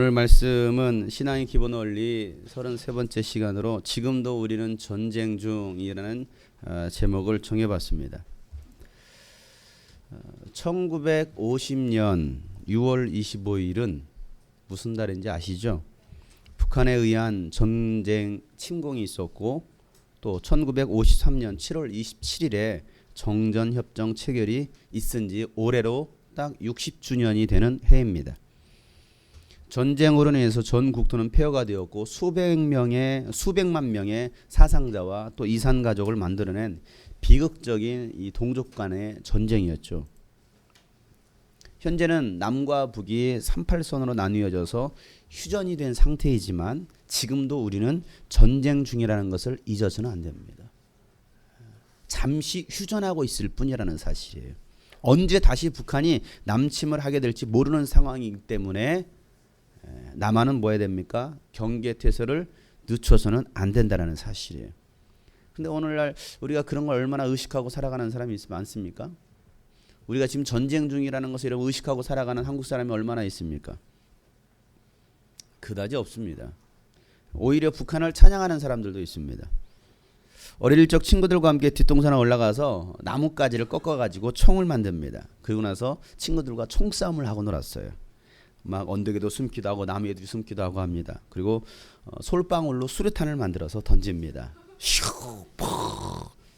오늘 말씀은 신앙의 기본 원리 33번째 시간으로 지금도 우리는 전쟁 중이라는 제목을 정해봤습니다. 1950년 6월 25일은 무슨 달인지 아시죠? 북한에 의한 전쟁 침공이 있었고 또 1953년 7월 27일에 정전협정 체결이 있은 지 올해로 딱 60주년이 되는 해입니다. 전쟁으로 인해서 전 국토는 폐허가 되었고 수백만 명의 사상자와 또 이산 가족을 만들어낸 비극적인 이 동족 간의 전쟁이었죠. 현재는 남과 북이 38선으로 나뉘어져서 휴전이 된 상태이지만 지금도 우리는 전쟁 중이라는 것을 잊어서는 안 됩니다. 잠시 휴전하고 있을 뿐이라는 사실이에요. 언제 다시 북한이 남침을 하게 될지 모르는 상황이기 때문에 남한은 뭐 해야 됩니까? 경계태세를 늦춰서는 안 된다는 사실이에요. 근데 오늘날 우리가 그런 걸 얼마나 의식하고 살아가는 사람이 많습니까? 우리가 지금 전쟁 중이라는 것을 이렇게 의식하고 살아가는 한국 사람이 얼마나 있습니까? 그다지 없습니다. 오히려 북한을 찬양하는 사람들도 있습니다. 어릴 적 친구들과 함께 뒷동산에 올라가서 나뭇가지를 꺾어가지고 총을 만듭니다. 그리고 나서 친구들과 총싸움을 하고 놀았어요. 막 언덕에도 숨기도 하고 나무에도 숨기도 하고 합니다. 그리고 솔방울로 수류탄을 만들어서 던집니다. 슉,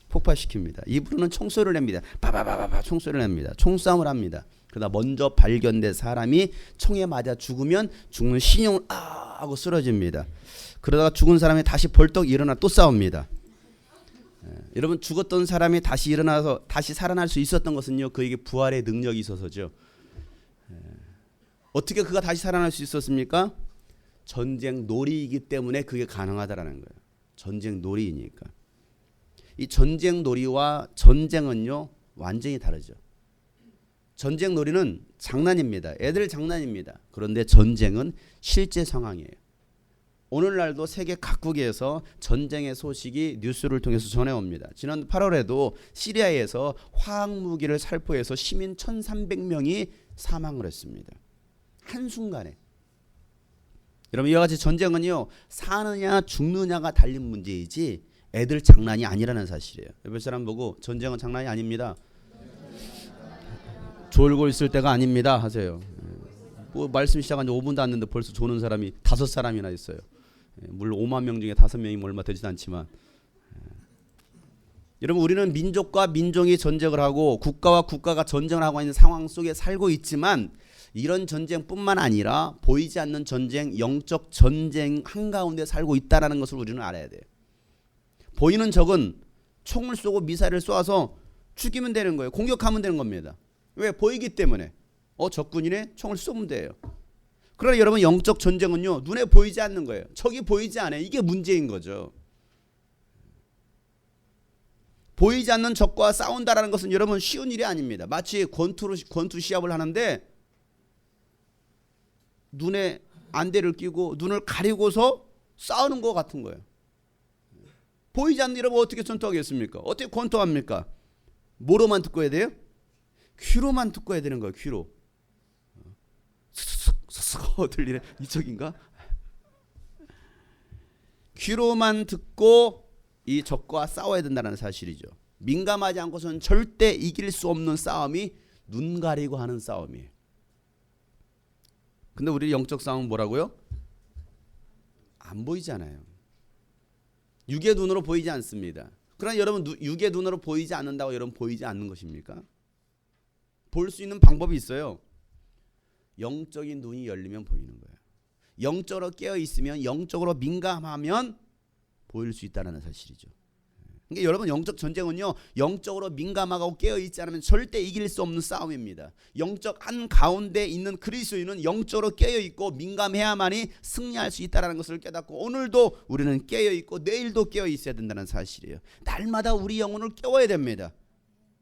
폭발시킵니다. 입으로는 총소리를 냅니다. 바바바바바 총소리를 냅니다. 총싸움을 합니다. 그러다 먼저 발견된 사람이 총에 맞아 죽으면 죽는 신용을 하고 쓰러집니다. 그러다가 죽은 사람이 다시 벌떡 일어나 또 싸웁니다. 여러분, 죽었던 사람이 다시 일어나서 다시 살아날 수 있었던 것은요, 그에게 부활의 능력이 있어서죠. 어떻게 그가 다시 살아날 수 있었습니까? 전쟁 놀이이기 때문에 그게 가능하다라는 거예요. 전쟁 놀이이니까. 이 전쟁 놀이와 전쟁은요 완전히 다르죠. 전쟁 놀이는 장난입니다. 애들 장난입니다. 그런데 전쟁은 실제 상황이에요. 오늘날도 세계 각국에서 전쟁의 소식이 뉴스를 통해서 전해옵니다. 지난 8월에도 시리아에서 화학무기를 살포해서 시민 1,300명이 사망을 했습니다. 한순간에. 여러분, 이와 같이 전쟁은요 사느냐 죽느냐가 달린 문제이지 애들 장난이 아니라는 사실이에요. 옆에 사람 보고 전쟁은 장난이 아닙니다. 졸고 있을 때가 아닙니다 하세요. 뭐 말씀 시작한 지 5분도 안 됐는데 벌써 조는 사람이 5사람이나 있어요. 물론 5만 명 중에 5명이 얼마 되지도 않지만, 여러분, 우리는 민족과 민족이 전쟁을 하고 국가와 국가가 전쟁을 하고 있는 상황 속에 살고 있지만 이런 전쟁뿐만 아니라 보이지 않는 전쟁, 영적 전쟁 한가운데 살고 있다는 것을 우리는 알아야 돼요. 보이는 적은 총을 쏘고 미사일을 쏘아서 죽이면 되는 거예요. 공격하면 되는 겁니다. 왜? 보이기 때문에. 적군이네? 총을 쏘면 돼요. 그러나 여러분, 영적 전쟁은요 눈에 보이지 않는 거예요. 적이 보이지 않아요. 이게 문제인 거죠. 보이지 않는 적과 싸운다라는 것은 여러분 쉬운 일이 아닙니다. 마치 권투 시합을 하는데 눈에 안대를 끼고 눈을 가리고서 싸우는 것 같은 거예요. 보이지 않는 여러분 어떻게 전투하겠습니까? 어떻게 권투합니까? 뭐로만 듣고 해야 돼요? 귀로만 듣고 해야 되는 거예요. 귀로. 스스스 들리네. 이쪽인가? 귀로만 듣고 이 적과 싸워야 된다는 사실이죠. 민감하지 않고서는 절대 이길 수 없는 싸움이 눈 가리고 하는 싸움이에요. 근데 우리 영적 싸움은 뭐라고요? 안 보이잖아요. 육의 눈으로 보이지 않습니다. 그러나 여러분, 육의 눈으로 보이지 않는다고 여러분 보이지 않는 것입니까? 볼 수 있는 방법이 있어요. 영적인 눈이 열리면 보이는 거예요. 영적으로 깨어 있으면, 영적으로 민감하면 보일 수 있다는 사실이죠. 그러니까 여러분, 영적 전쟁은요 영적으로 민감하고 깨어 있지 않으면 절대 이길 수 없는 싸움입니다. 영적 한 가운데 있는 그리스도인은 영적으로 깨어 있고 민감해야만이 승리할 수 있다는 것을 깨닫고, 오늘도 우리는 깨어 있고 내일도 깨어 있어야 된다는 사실이에요. 날마다 우리 영혼을 깨워야 됩니다.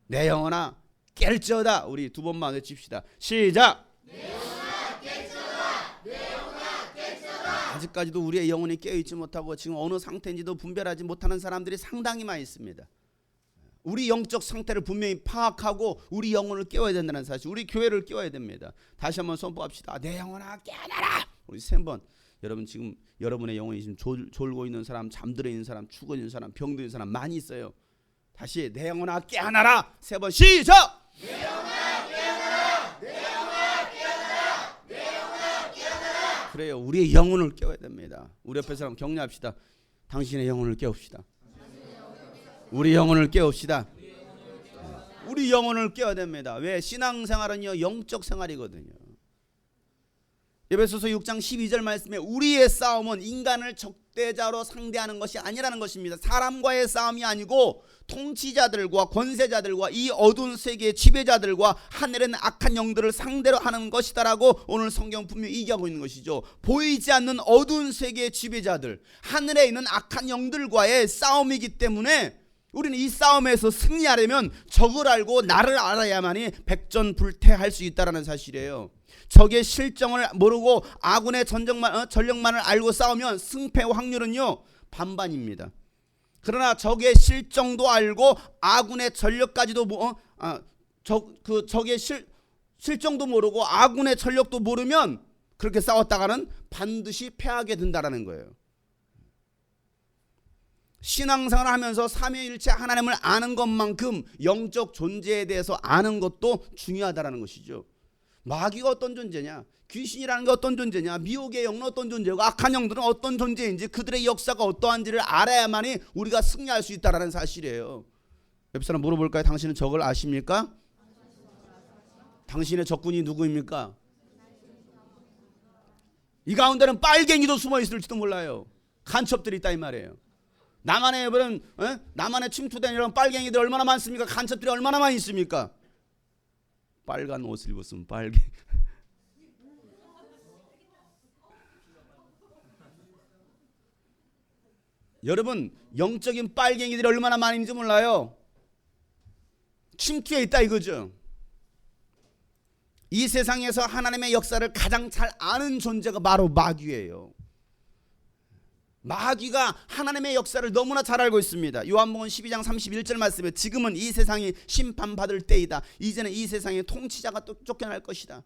내 영혼아 깰지어다. 우리 두 번만 외칩시다. 시작. 내 영혼아 깰지어다. 내 영혼아 깰지어다. 아직까지도 우리의 영혼이 깨어있지 못하고 지금 어느 상태인지도 분별하지 못하는 사람들이 상당히 많이 있습니다. 우리 영적 상태를 분명히 파악하고 우리 영혼을 깨워야 된다는 사실, 우리 교회를 깨워야 됩니다. 다시 한번 선포합시다. 내 영혼아 깨어나라. 우리 세 번. 여러분 지금 여러분의 영혼이 지금 졸고 있는 사람, 잠들어 있는 사람, 죽어 있는 사람, 병들어 있는 사람 많이 있어요. 다시 내 영혼아 깨어나라. 세 번 시작. 내 영혼아 깨어나라. 내 영혼아 깨어나라. 내 영혼아 깨어나라. 그래요. 우리의 영혼을 깨워야 됩니다. 우리 옆에 사람 격려합시다. 당신의 영혼을 깨웁시다. 우리 영혼을 깨웁시다. 우리 영혼을 깨워야 됩니다. 왜? 신앙생활은요 영적 생활이거든요. 에베소서 6장 12절 말씀에 우리의 싸움은 인간을 적대자로 상대하는 것이 아니라는 것입니다. 사람과의 싸움이 아니고 통치자들과 권세자들과 이 어두운 세계의 지배자들과 하늘에 있는 악한 영들을 상대로 하는 것이다라고 오늘 성경 분명히 얘기하고 있는 것이죠. 보이지 않는 어두운 세계의 지배자들, 하늘에 있는 악한 영들과의 싸움이기 때문에 우리는 이 싸움에서 승리하려면 적을 알고 나를 알아야만이 백전불태할 수 있다는 사실이에요. 적의 실정을 모르고 아군의 전력만을 알고 싸우면 승패 확률은요 반반입니다. 그러나 적의 실정도 알고 아군의 전력까지도 적의 실정도 모르고 아군의 전력도 모르면 그렇게 싸웠다가는 반드시 패하게 된다라는 거예요. 신앙생활을 하면서 삼위일체 하나님을 아는 것만큼 영적 존재에 대해서 아는 것도 중요하다라는 것이죠. 마귀가 어떤 존재냐, 귀신이라는 게 어떤 존재냐, 미혹의 영은 어떤 존재고 악한 영들은 어떤 존재인지 그들의 역사가 어떠한지를 알아야만이 우리가 승리할 수 있다는 사실이에요. 옆 사람 물어볼까요? 당신은 적을 아십니까? 당신의 적군이 누구입니까? 이 가운데는 빨갱이도 숨어 있을지도 몰라요. 간첩들이 있다 이 말이에요. 남한에 침투된 이런 빨갱이들 얼마나 많습니까? 간첩들이 얼마나 많이 있습니까? 빨간 옷을 입었으면 빨갱이. 여러분 영적인 빨갱이들이 얼마나 많이 있는지 몰라요. 침투해 있다 이거죠. 이 세상에서 하나님의 역사를 가장 잘 아는 존재가 바로 마귀예요. 마귀가 하나님의 역사를 너무나 잘 알고 있습니다. 요한복음 12장 31절 말씀에 지금은 이 세상이 심판받을 때이다. 이제는 이 세상의 통치자가 또 쫓겨날 것이다.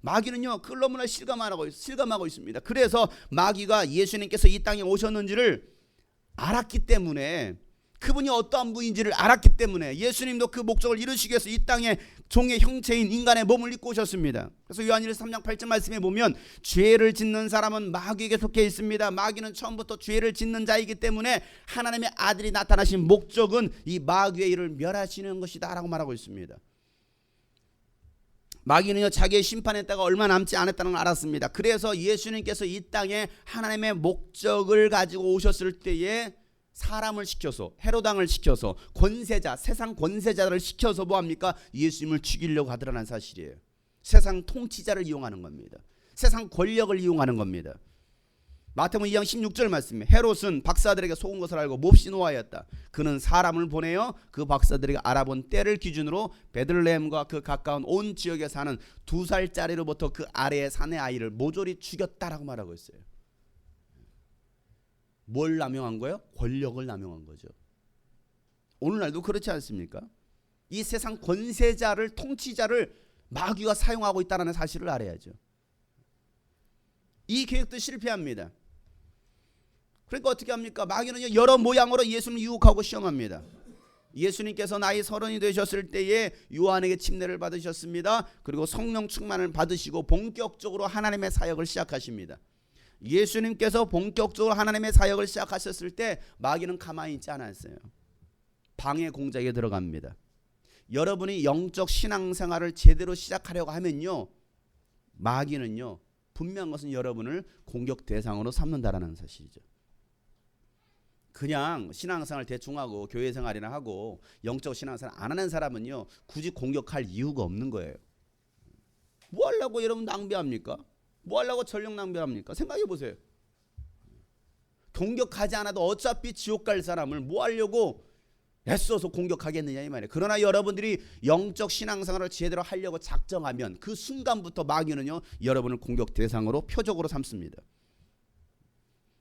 마귀는요 그걸 너무나 실감하고 있습니다. 그래서 마귀가 예수님께서 이 땅에 오셨는지를 알았기 때문에, 그분이 어떠한 분인지를 알았기 때문에 예수님도 그 목적을 이루시기 위해서 이 땅에 종의 형체인 인간의 몸을 입고 오셨습니다. 그래서 요한일서 3장 8절 말씀에 보면 죄를 짓는 사람은 마귀에게 속해 있습니다. 마귀는 처음부터 죄를 짓는 자이기 때문에 하나님의 아들이 나타나신 목적은 이 마귀의 일을 멸하시는 것이다 라고 말하고 있습니다. 마귀는요 자기의 심판의 때가 얼마 남지 않았다는 걸 알았습니다. 그래서 예수님께서 이 땅에 하나님의 목적을 가지고 오셨을 때에 사람을 시켜서, 헤롯왕을 시켜서, 권세자, 세상 권세자를 시켜서 뭐합니까? 예수님을 죽이려고 하더라는 사실이에요. 세상 통치자를 이용하는 겁니다. 세상 권력을 이용하는 겁니다. 마태복음 2장 16절 말씀에 헤롯은 박사들에게 속은 것을 알고 몹시 노하였다. 그는 사람을 보내어 그 박사들에게 알아본 때를 기준으로 베들레헴과 그 가까운 온 지역에 사는 2살짜리로부터 그 아래의 산의 아이를 모조리 죽였다라고 말하고 있어요. 뭘 남용한 거예요? 권력을 남용한 거죠. 오늘날도 그렇지 않습니까? 이 세상 권세자를, 통치자를 마귀가 사용하고 있다는 사실을 알아야죠. 이 계획도 실패합니다. 그러니까 어떻게 합니까? 마귀는 여러 모양으로 예수님을 유혹하고 시험합니다. 예수님께서 나이 30이 되셨을 때에 요한에게 침례를 받으셨습니다. 그리고 성령 충만을 받으시고 본격적으로 하나님의 사역을 시작하십니다. 예수님께서 본격적으로 하나님의 사역을 시작하셨을 때 마귀는 가만히 있지 않았어요. 방해 공작에 들어갑니다. 여러분이 영적 신앙생활을 제대로 시작하려고 하면요, 마귀는요 분명한 것은 여러분을 공격 대상으로 삼는다라는 사실이죠. 그냥 신앙생활 대충 하고 교회 생활이나 하고 영적 신앙생활 안 하는 사람은요 굳이 공격할 이유가 없는 거예요. 뭐 하려고 여러분 낭비합니까? 뭐 하려고 전력 낭비합니까? 생각해 보세요. 공격하지 않아도 어차피 지옥 갈 사람을 뭐 하려고 애써서 공격하겠느냐 이 말이에요. 그러나 여러분들이 영적 신앙생활을 제대로 하려고 작정하면 그 순간부터 마귀는요 여러분을 공격 대상으로 표적으로 삼습니다.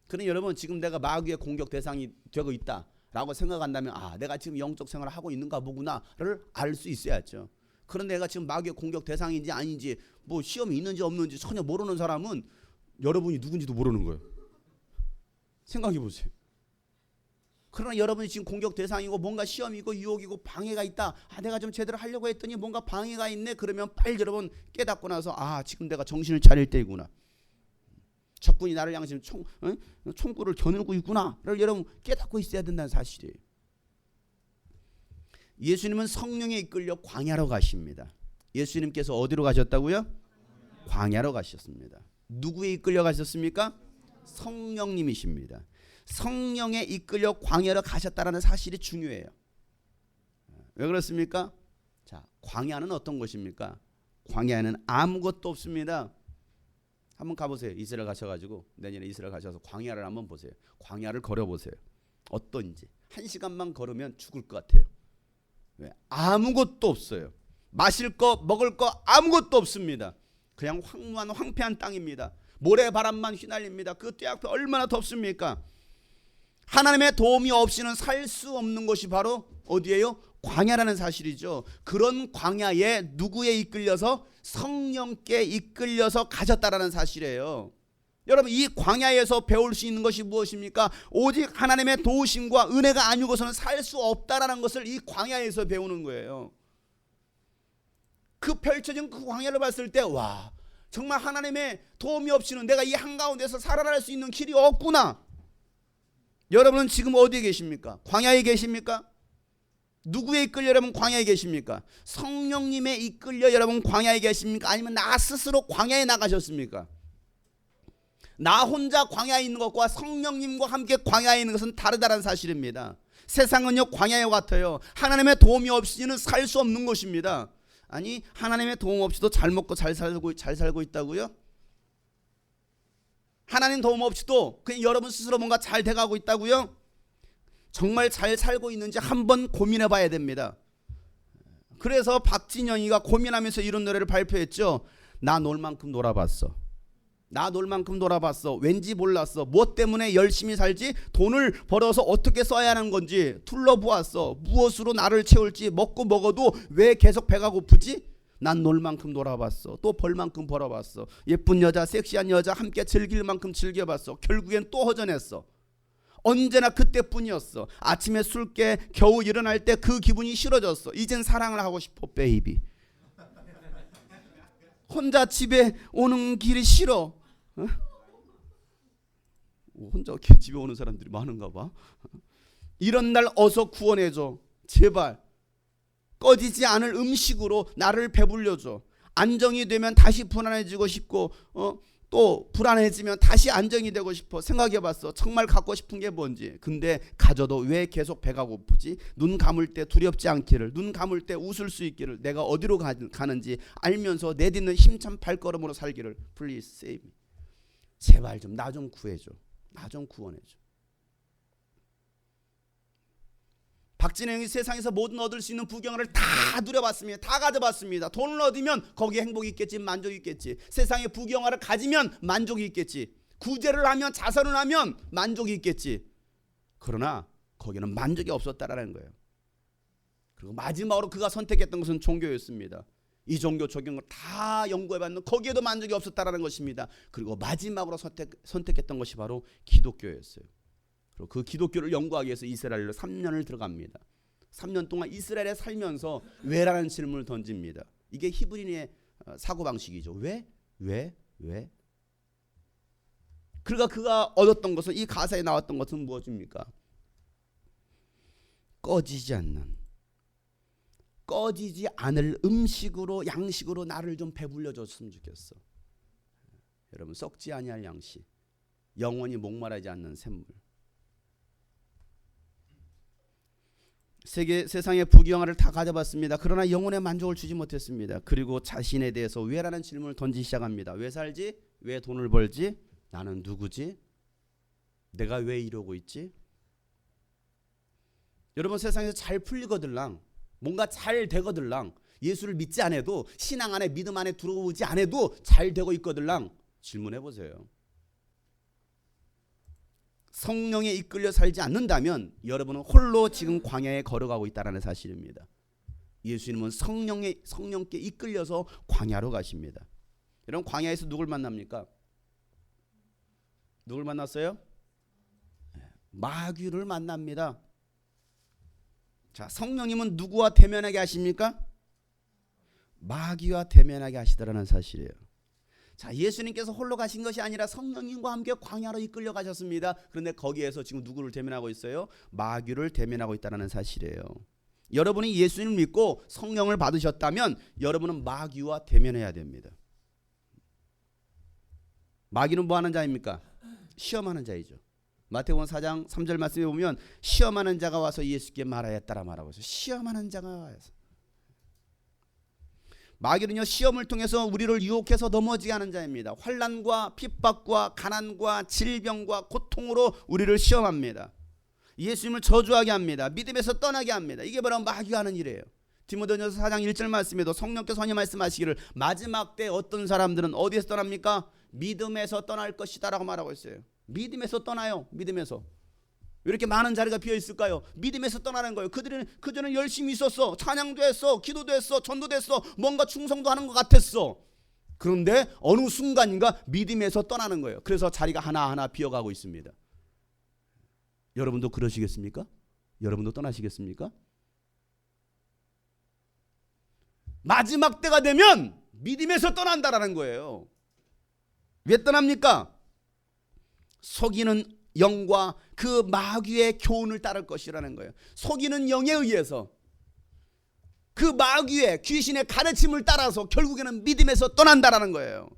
그러니 여러분 지금 내가 마귀의 공격 대상이 되고 있다라고 생각한다면 내가 지금 영적 생활을 하고 있는가 보구나를 알 수 있어야죠. 그런데 내가 지금 마귀의 공격 대상인지 아닌지 뭐 시험이 있는지 없는지 전혀 모르는 사람은 여러분이 누군지도 모르는 거예요. 생각해 보세요. 그러나 여러분이 지금 공격 대상이고 뭔가 시험이고 유혹이고 방해가 있다. 내가 좀 제대로 하려고 했더니 뭔가 방해가 있네. 그러면 빨리 여러분 깨닫고 나서 지금 내가 정신을 차릴 때이구나. 적군이 나를 향해서 총구를 겨누고 있구나를 여러분 깨닫고 있어야 된다는 사실이에요. 예수님은 성령에 이끌려 광야로 가십니다. 예수님께서 어디로 가셨다고요? 광야로 가셨습니다. 누구에 이끌려 가셨습니까? 성령님이십니다. 성령에 이끌려 광야로 가셨다라는 사실이 중요해요. 왜 그렇습니까? 자, 광야는 어떤 곳입니까? 광야에는 아무것도 없습니다. 한번 가보세요. 이스라엘 가셔가지고 내년에 이스라엘 가셔서 광야를 한번 보세요. 광야를 걸어보세요. 어떤지. 1시간만 걸으면 죽을 것 같아요. 왜? 아무것도 없어요. 마실 거 먹을 거 아무것도 없습니다. 그냥 황무한 황폐한 땅입니다. 모래바람만 휘날립니다. 그 떼 앞에 얼마나 덥습니까? 하나님의 도움이 없이는 살 수 없는 곳이 바로 어디예요? 광야라는 사실이죠. 그런 광야에 누구에 이끌려서? 성령께 이끌려서 가셨다라는 사실이에요. 여러분, 이 광야에서 배울 수 있는 것이 무엇입니까? 오직 하나님의 도우심과 은혜가 아니고서는 살 수 없다라는 것을 이 광야에서 배우는 거예요. 그 펼쳐진 그 광야를 봤을 때 와, 정말 하나님의 도움이 없이는 내가 이 한가운데서 살아날 수 있는 길이 없구나. 여러분은 지금 어디에 계십니까? 광야에 계십니까? 누구에 이끌려 여러분 광야에 계십니까? 성령님에 이끌려 여러분 광야에 계십니까? 아니면 나 스스로 광야에 나가셨습니까? 나 혼자 광야에 있는 것과 성령님과 함께 광야에 있는 것은 다르다는 사실입니다. 세상은요 광야와 같아요. 하나님의 도움이 없이는 살 수 없는 곳입니다. 아니, 하나님의 도움 없이도 잘 먹고 잘 살고 있다고요? 하나님 도움 없이도 그냥 여러분 스스로 뭔가 잘 돼가고 있다고요? 정말 잘 살고 있는지 한번 고민해 봐야 됩니다. 그래서 박진영이가 고민하면서 이런 노래를 발표했죠. 나 놀 만큼 놀아봤어. 나 놀 만큼 놀아봤어. 왠지 몰랐어. 무엇 때문에 열심히 살지? 돈을 벌어서 어떻게 써야 하는 건지 둘러보았어. 무엇으로 나를 채울지. 먹고 먹어도 왜 계속 배가 고프지? 난 놀 만큼 놀아봤어. 또 벌 만큼 벌어봤어. 예쁜 여자, 섹시한 여자 함께 즐길 만큼 즐겨봤어. 결국엔 또 허전했어. 언제나 그때뿐이었어. 아침에 술 깨 겨우 일어날 때 그 기분이 싫어졌어. 이젠 사랑을 하고 싶어, 베이비. 혼자 집에 오는 길이 싫어. 어? 혼자 집에 오는 사람들이 많은가 봐. 이런 날 어서 구원해줘. 제발. 꺼지지 않을 음식으로 나를 배불려줘. 안정이 되면 다시 불안해지고 싶고 또 불안해지면 다시 안정이 되고 싶어. 생각해봤어. 정말 갖고 싶은 게 뭔지. 근데 가져도 왜 계속 배가 고프지? 눈 감을 때 두렵지 않기를, 눈 감을 때 웃을 수 있기를, 내가 어디로 가는지 알면서 내딛는 힘찬 발걸음으로 살기를. Please save me. 제발 좀 나 좀 구해줘. 나 좀 구원해줘. 박진영이 세상에서 모든 얻을 수 있는 부경을 다 누려봤습니다. 다 가져봤습니다. 돈을 얻으면 거기에 행복이 있겠지, 만족이 있겠지. 세상의 부경화를 가지면 만족이 있겠지. 구제를 하면, 자선을 하면 만족이 있겠지. 그러나 거기는 만족이 없었다라는 거예요. 그리고 마지막으로 그가 선택했던 것은 종교였습니다. 이 종교 적용을 다 연구해봤는데 거기에도 만족이 없었다라는 것입니다. 그리고 마지막으로 선택했던 것이 바로 기독교였어요. 그리고 그 기독교를 연구하기 위해서 이스라엘로 3년을 들어갑니다. 3년 동안 이스라엘에 살면서 왜라는 질문을 던집니다. 이게 히브리인의 사고방식이죠. 왜? 그러니까 그가 얻었던 것은, 이 가사에 나왔던 것은 무엇입니까? 꺼지지 않을 음식으로, 양식으로 나를 좀 배불려줬으면 좋겠어. 여러분, 썩지 아니할 양식, 영원히 목마르지 않는 샘물. 세상의 부귀영화를 다 가져봤습니다. 그러나 영혼의 만족을 주지 못했습니다. 그리고 자신에 대해서 왜라는 질문을 던지기 시작합니다. 왜 살지? 왜 돈을 벌지? 나는 누구지? 내가 왜 이러고 있지? 여러분, 세상에서 잘 풀리거들랑, 뭔가 잘 되거들랑, 예수를 믿지 않아도, 신앙 안에, 믿음 안에 들어오지 않아도 잘 되고 있거들랑, 질문해 보세요. 성령에 이끌려 살지 않는다면 여러분은 홀로 지금 광야에 걸어가고 있다는 사실입니다. 예수님은 성령께 이끌려서 광야로 가십니다. 여러분, 광야에서 누굴 만납니까? 누굴 만났어요? 마귀를 만납니다. 자, 성령님은 누구와 대면하게 하십니까? 마귀와 대면하게 하시더라는 사실이에요. 자, 예수님께서 홀로 가신 것이 아니라 성령님과 함께 광야로 이끌려 가셨습니다. 그런데 거기에서 지금 누구를 대면하고 있어요? 마귀를 대면하고 있다는 사실이에요. 여러분이 예수님을 믿고 성령을 받으셨다면 여러분은 마귀와 대면해야 됩니다. 마귀는 뭐 하는 자입니까? 시험하는 자이죠. 마태복음 4장 3절 말씀에 보면 시험하는 자가 와서 예수께 말하였다라 말하고 있어요. 시험하는 자가 와서. 마귀는요, 시험을 통해서 우리를 유혹해서 넘어지게 하는 자입니다. 환난과 핍박과 가난과 질병과 고통으로 우리를 시험합니다. 예수님을 저주하게 합니다. 믿음에서 떠나게 합니다. 이게 바로 마귀가 하는 일이에요. 디모데전서 4장 1절 말씀에도 성령께서 선히 말씀하시기를 마지막 때 어떤 사람들은 어디에서 떠납니까? 믿음에서 떠날 것이다 라고 말하고 있어요. 믿음에서 떠나요. 믿음에서. 왜 이렇게 많은 자리가 비어 있을까요? 믿음에서 떠나는 거예요. 그들은 그전에 열심히 있었어. 찬양도 했어. 기도도 했어. 전도도 했어. 뭔가 충성도 하는 것 같았어. 그런데 어느 순간인가 믿음에서 떠나는 거예요. 그래서 자리가 하나하나 비어가고 있습니다. 여러분도 그러시겠습니까? 여러분도 떠나시겠습니까? 마지막 때가 되면 믿음에서 떠난다라는 거예요. 왜 떠납니까? 속이는 영과 그 마귀의 교훈을 따를 것이라는 거예요. 속이는 영에 의해서 그 마귀의 귀신의 가르침을 따라서 결국에는 믿음에서 떠난다라는 거예요.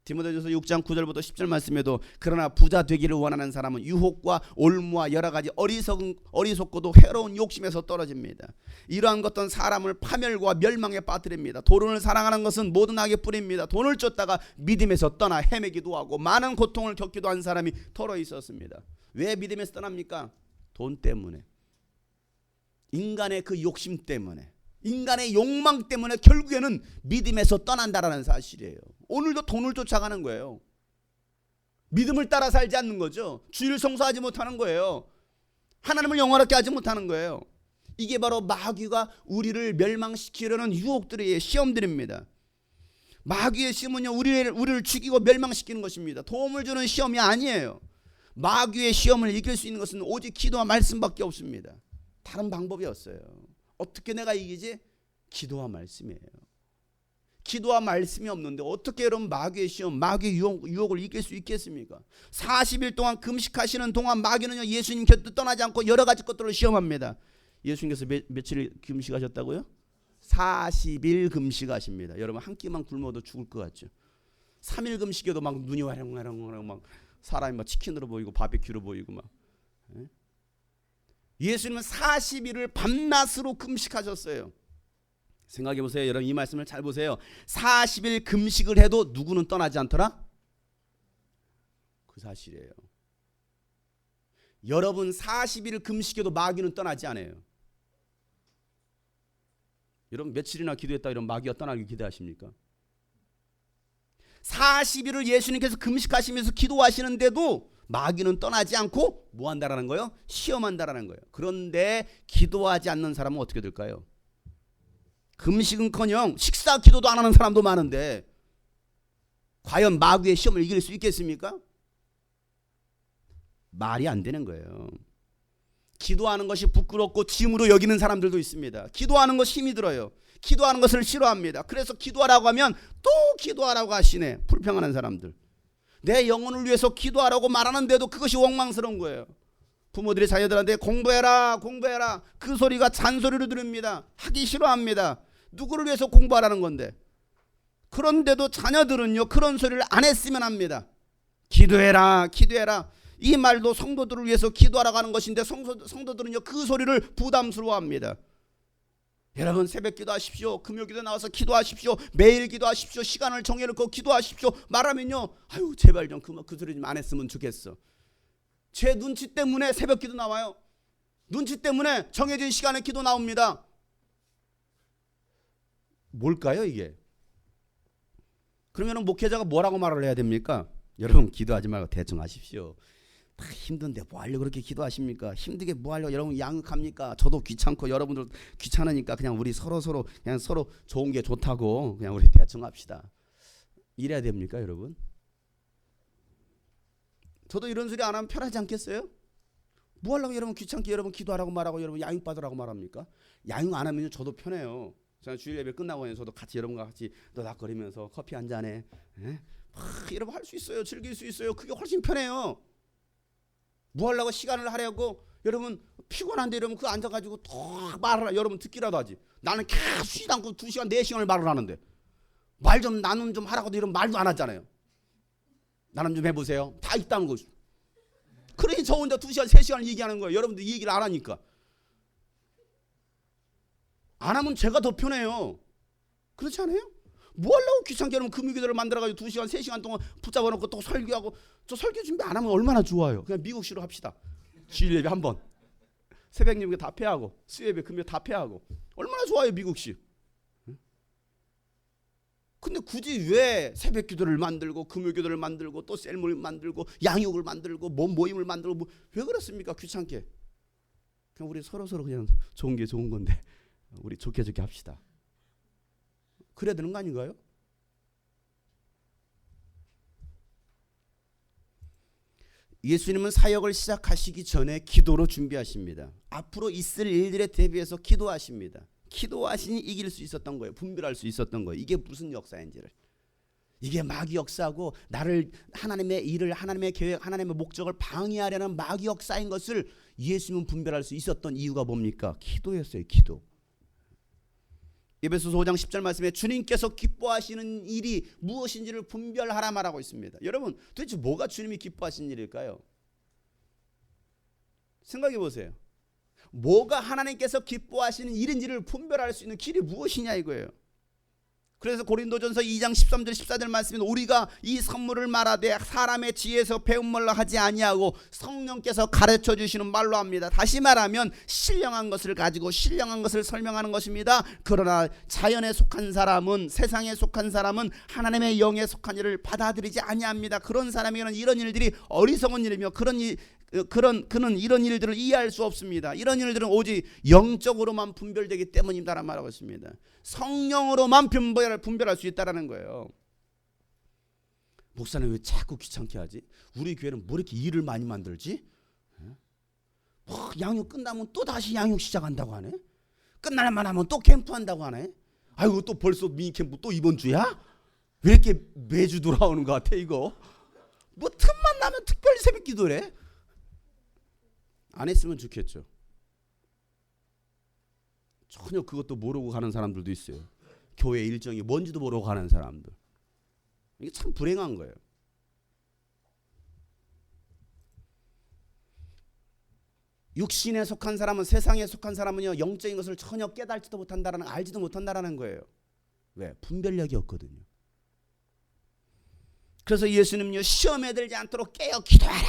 디모데전서 6장 9절부터 10절 말씀에도 그러나 부자 되기를 원하는 사람은 유혹과 올무와 여러 가지 어리석고도 해로운 욕심에서 떨어집니다. 이러한 것들은 사람을 파멸과 멸망에 빠뜨립니다. 돈을 사랑하는 것은 모든 악의 뿌리입니다. 돈을 쫓다가 믿음에서 떠나 헤매기도 하고 많은 고통을 겪기도 한 사람이 더러 있었습니다. 왜 믿음에서 떠납니까? 돈 때문에, 인간의 그 욕심 때문에, 인간의 욕망 때문에 결국에는 믿음에서 떠난다라는 사실이에요. 오늘도 돈을 쫓아가는 거예요. 믿음을 따라 살지 않는 거죠. 주일 성수하지 못하는 거예요. 하나님을 영화롭게 하지 못하는 거예요. 이게 바로 마귀가 우리를 멸망시키려는 유혹들이에요. 시험들입니다. 마귀의 시험은요, 우리를 죽이고 멸망시키는 것입니다. 도움을 주는 시험이 아니에요. 마귀의 시험을 이길 수 있는 것은 오직 기도와 말씀밖에 없습니다. 다른 방법이 없어요. 어떻게 내가 이기지? 기도와 말씀이에요. 기도와 말씀이 없는데 어떻게 여러분 마귀의 시험, 마귀의 유혹을 이길 수 있겠습니까? 40일 동안 금식하시는 동안 마귀는요, 예수님 곁을 떠나지 않고 여러 가지 것들을 시험합니다. 예수님께서 며칠 금식하셨다고요? 40일 금식하십니다. 여러분 한 끼만 굶어도 죽을 것 같죠? 3일 금식에도 막 눈이 와랑와랑 막 사람이 막 치킨으로 보이고 바베큐로 보이고 막. 예수님은 40일을 밤낮으로 금식하셨어요. 생각해 보세요. 여러분 이 말씀을 잘 보세요. 40일 금식을 해도 누구는 떠나지 않더라? 그 사실이에요. 여러분 40일 금식해도 마귀는 떠나지 않아요. 여러분 며칠이나 기도했다 이런 마귀가 떠나길 기대하십니까? 40일을 예수님께서 금식하시면서 기도하시는데도 마귀는 떠나지 않고 뭐 한다라는 거예요? 시험한다라는 거예요. 그런데 기도하지 않는 사람은 어떻게 될까요? 금식은커녕 식사 기도도 안 하는 사람도 많은데 과연 마귀의 시험을 이길 수 있겠습니까? 말이 안 되는 거예요. 기도하는 것이 부끄럽고 짐으로 여기는 사람들도 있습니다. 기도하는 것 힘이 들어요. 기도하는 것을 싫어합니다. 그래서 기도하라고 하면 또 기도하라고 하시네. 불평하는 사람들. 내 영혼을 위해서 기도하라고 말하는데도 그것이 원망스러운 거예요. 부모들이 자녀들한테 공부해라 공부해라 그 소리가 잔소리로 들립니다. 하기 싫어합니다. 누구를 위해서 공부하라는 건데. 그런데도 자녀들은요 그런 소리를 안 했으면 합니다. 기도해라 기도해라 이 말도 성도들을 위해서 기도하라고 하는 것인데 성도들은요 그 소리를 부담스러워합니다. 여러분 새벽 기도하십시오. 금요기도 나와서 기도하십시오. 매일 기도하십시오. 시간을 정해놓고 기도하십시오. 말하면요 아유 제발 좀 그 소리 좀 안 했으면 좋겠어. 제 눈치 때문에 새벽 기도 나와요. 눈치 때문에 정해진 시간에 기도 나옵니다. 뭘까요 이게? 그러면 목회자가 뭐라고 말을 해야 됩니까? 여러분 기도하지 말고 대충 하십시오. 다 힘든데 뭐 하려고 그렇게 기도하십니까? 힘들게 뭐 하려고 여러분 양육합니까? 저도 귀찮고 여러분들 귀찮으니까 그냥 우리 서로 그냥 서로 좋은 게 좋다고 그냥 우리 대충 합시다. 이래야 됩니까 여러분? 저도 이런 소리 안 하면 편하지 않겠어요? 뭐 하려고 여러분 귀찮게 여러분 기도하라고 말하고 여러분 양육 받으라고 말합니까? 양육 안 하면 저도 편해요. 저는 주일 예배 끝나고 저도 같이 여러분과 같이 너닥거리면서 커피 한 잔에 여러분 할 수 있어요. 즐길 수 있어요. 그게 훨씬 편해요. 뭐 하려고 시간을 하려고 여러분 피곤한데 여러분 그 앉아가지고 더 말을 여러분 듣기라도 하지. 나는 계속 쉬지 않고 2시간 4시간을 말을 하는데 말 좀 나눔 좀 하라고도 이런 말도 안 하잖아요. 나눔 좀 해보세요. 다 있다는 거죠. 그러니 저 혼자 2시간 3시간 얘기하는 거예요. 여러분들 이 얘기를 안 하니까. 안 하면 제가 더 편해요. 그렇지 않아요? 뭐 하려고 귀찮게 여러분 금요기도를 만들어가지고 2시간 3시간 동안 붙잡아 놓고 또 설교하고. 저 설교 준비 안 하면 얼마나 좋아요. 그냥 미국식으로 합시다. 주일 예배 한번 새벽 예배 다 폐하고 수요예배 금요 다 폐하고 얼마나 좋아요 미국식. 근데 굳이 왜 새벽 기도를 만들고 금요 기도를 만들고 또 셀모를 만들고 양육을 만들고 모임을 만들고 왜 그렇습니까? 귀찮게. 그냥 우리 서로 그냥 좋은 게 좋은 건데 우리 좋게 합시다. 그래야 되는 거 아닌가요? 예수님은 사역을 시작하시기 전에 기도로 준비하십니다. 앞으로 있을 일들에 대비해서 기도하십니다. 기도하시니 이길 수 있었던 거예요. 분별할 수 있었던 거예요. 이게 무슨 역사인지를. 이게 마귀 역사고 나를 하나님의 일을 하나님의 계획 하나님의 목적을 방해하려는 마귀 역사인 것을 예수님은 분별할 수 있었던 이유가 뭡니까? 기도였어요. 기도. 에베소서 5장 10절 말씀에 주님께서 기뻐하시는 일이 무엇인지를 분별하라 말하고 있습니다. 여러분 도대체 뭐가 주님이 기뻐하시는 일일까요? 생각해 보세요. 뭐가 하나님께서 기뻐하시는 일인지를 분별할 수 있는 길이 무엇이냐 이거예요. 그래서 고린도전서 2장 13절 14절 말씀은 우리가 이 선물을 말하되 사람의 지혜에서 배운 말로 하지 아니하고 성령께서 가르쳐 주시는 말로 합니다. 다시 말하면 신령한 것을 가지고 신령한 것을 설명하는 것입니다. 그러나 자연에 속한 사람은 세상에 속한 사람은 하나님의 영에 속한 일을 받아들이지 아니합니다. 그런 사람에게는 이런 일들이 어리석은 일이며 그는 이런 일들을 이해할 수 없습니다. 이런 일들은 오직 영적으로만 분별되기 때문이다라는 말하고 있습니다. 성령으로만 분별할 수 있다라는 거예요. 목사는 왜 자꾸 귀찮게 하지? 우리 교회는 뭐 이렇게 일을 많이 만들지? 양육 끝나면 또 다시 양육 시작한다고 하네. 끝날만 하면 또 캠프한다고 하네. 아이고 또 벌써 미니 캠프 또 이번 주야? 왜 이렇게 매주 돌아오는 것 같아 이거? 뭐 틈만 나면 특별히 새벽 기도래. 안 했으면 좋겠죠. 전혀 그것도 모르고 가는 사람들도 있어요. 교회 일정이 뭔지도 모르고 가는 사람들. 이게 참 불행한 거예요. 육신에 속한 사람은 세상에 속한 사람은요 영적인 것을 전혀 깨달지도 못한다라는 알지도 못한다라는 거예요. 왜? 분별력이 없거든요. 그래서 예수님은요 시험에 들지 않도록 깨어 기도하라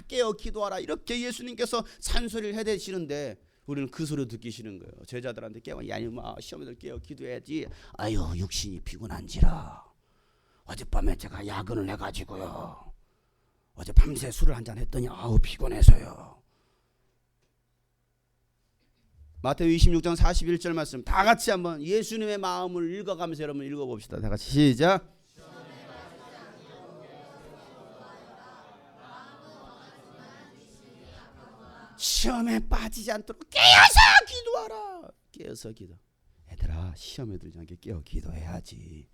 깨어 기도하라 이렇게 예수님께서 산소리를 해대시는데 우리는 그 소리 듣기 싫은 거예요. 제자들한테 깨워 야 이놈아 시험에 들 깨어 기도해야지. 아유 육신이 피곤한지라 어젯밤에 제가 야근을 해가지고요 어제 밤새 술을 한잔 했더니 아우 피곤해서요. 마태복음 26장 41절 말씀 다 같이 한번 예수님의 마음을 읽어가면서 여러분 읽어봅시다. 다 같이 시작. 시험에 빠지지 않도록 깨어서 기도하라. 깨어서 기도. 얘들아 시험에 들지 않게 깨어 기도해야지.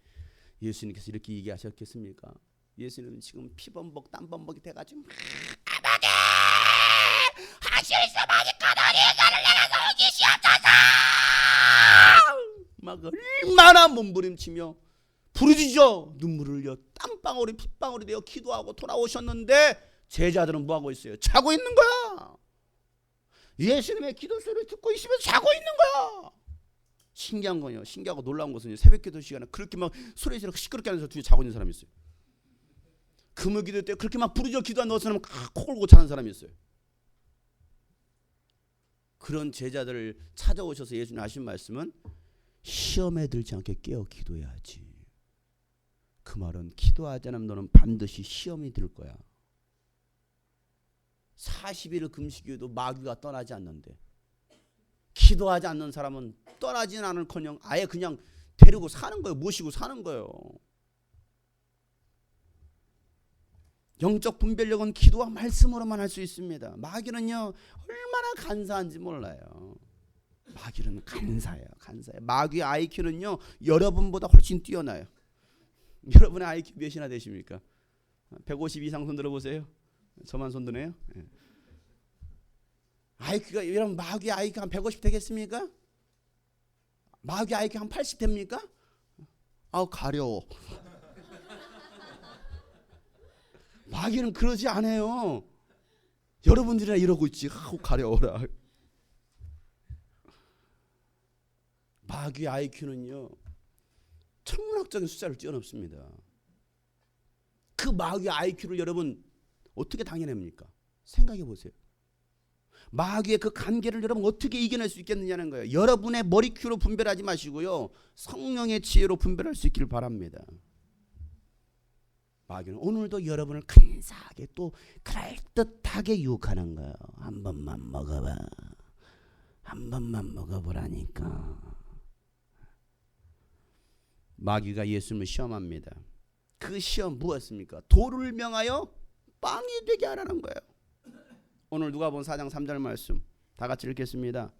예수님께서 이렇게 얘기하셨겠습니까? 예수님은 지금 피범벅 땀범벅이 돼가지고 아버지 하실 수 많으니까 너희를 내가 살기시옵소서 막 얼마나 몸부림치며 부르짖어 눈물을 흘려 땀방울이 핏방울이 되어 기도하고 돌아오셨는데 제자들은 뭐하고 있어요? 자고 있는 거야. 예수님의 기도 소리를 듣고 있으면 자고 있는 거야. 신기한 거예요. 신기하고 놀라운 것은 새벽 기도 시간에 그렇게 막 소리 지르고 시끄럽게 하면서 뒤에 자고 있는 사람이 있어요. 금요 기도 때 그렇게 막 부르짖어 기도하는 것처럼 코 골고 자는 사람이 있어요. 그런 제자들을 찾아오셔서 예수님 하신 말씀은 시험에 들지 않게 깨어 기도해야지. 그 말은 기도하지 않으면 너는 반드시 시험이 들 거야. 40일을 금식해도 마귀가 떠나지 않는데 기도하지 않는 사람은 떠나지는 않을커녕 아예 그냥 데리고 사는 거예요. 모시고 사는 거예요. 영적 분별력은 기도와 말씀으로만 할 수 있습니다. 마귀는요 얼마나 간사한지 몰라요. 마귀는 간사해요. 마귀의 IQ는요 여러분보다 훨씬 뛰어나요. 여러분의 IQ 몇이나 되십니까? 150 이상 손 들어보세요. 저만 손 드네요. IQ가 여러분 마귀 IQ 한 150 되겠습니까? 마귀 IQ 한 80 됩니까? 아우 가려워. 마귀는 그러지 않아요. 여러분들이나 이러고 있지. 아우 가려워라. 마귀 IQ는요 천문학적인 숫자를 뛰어넘습니다. 그 마귀 IQ를 여러분 어떻게 당해냅니까? 생각해 보세요. 마귀의 그 관계를 여러분 어떻게 이겨낼 수 있겠느냐는 거예요. 여러분의 머리 큐로 분별하지 마시고요 성령의 지혜로 분별할 수 있기를 바랍니다. 마귀는 오늘도 여러분을 간사하게 또 그럴듯하게 유혹하는 거예요. 한 번만 먹어봐. 한 번만 먹어보라니까. 마귀가 예수님을 시험합니다. 그 시험 무엇입니까? 돌을 명하여 빵이 되게 하라는 거예요. 오늘 누가복음 4장 3절 말씀 다 같이 읽겠습니다.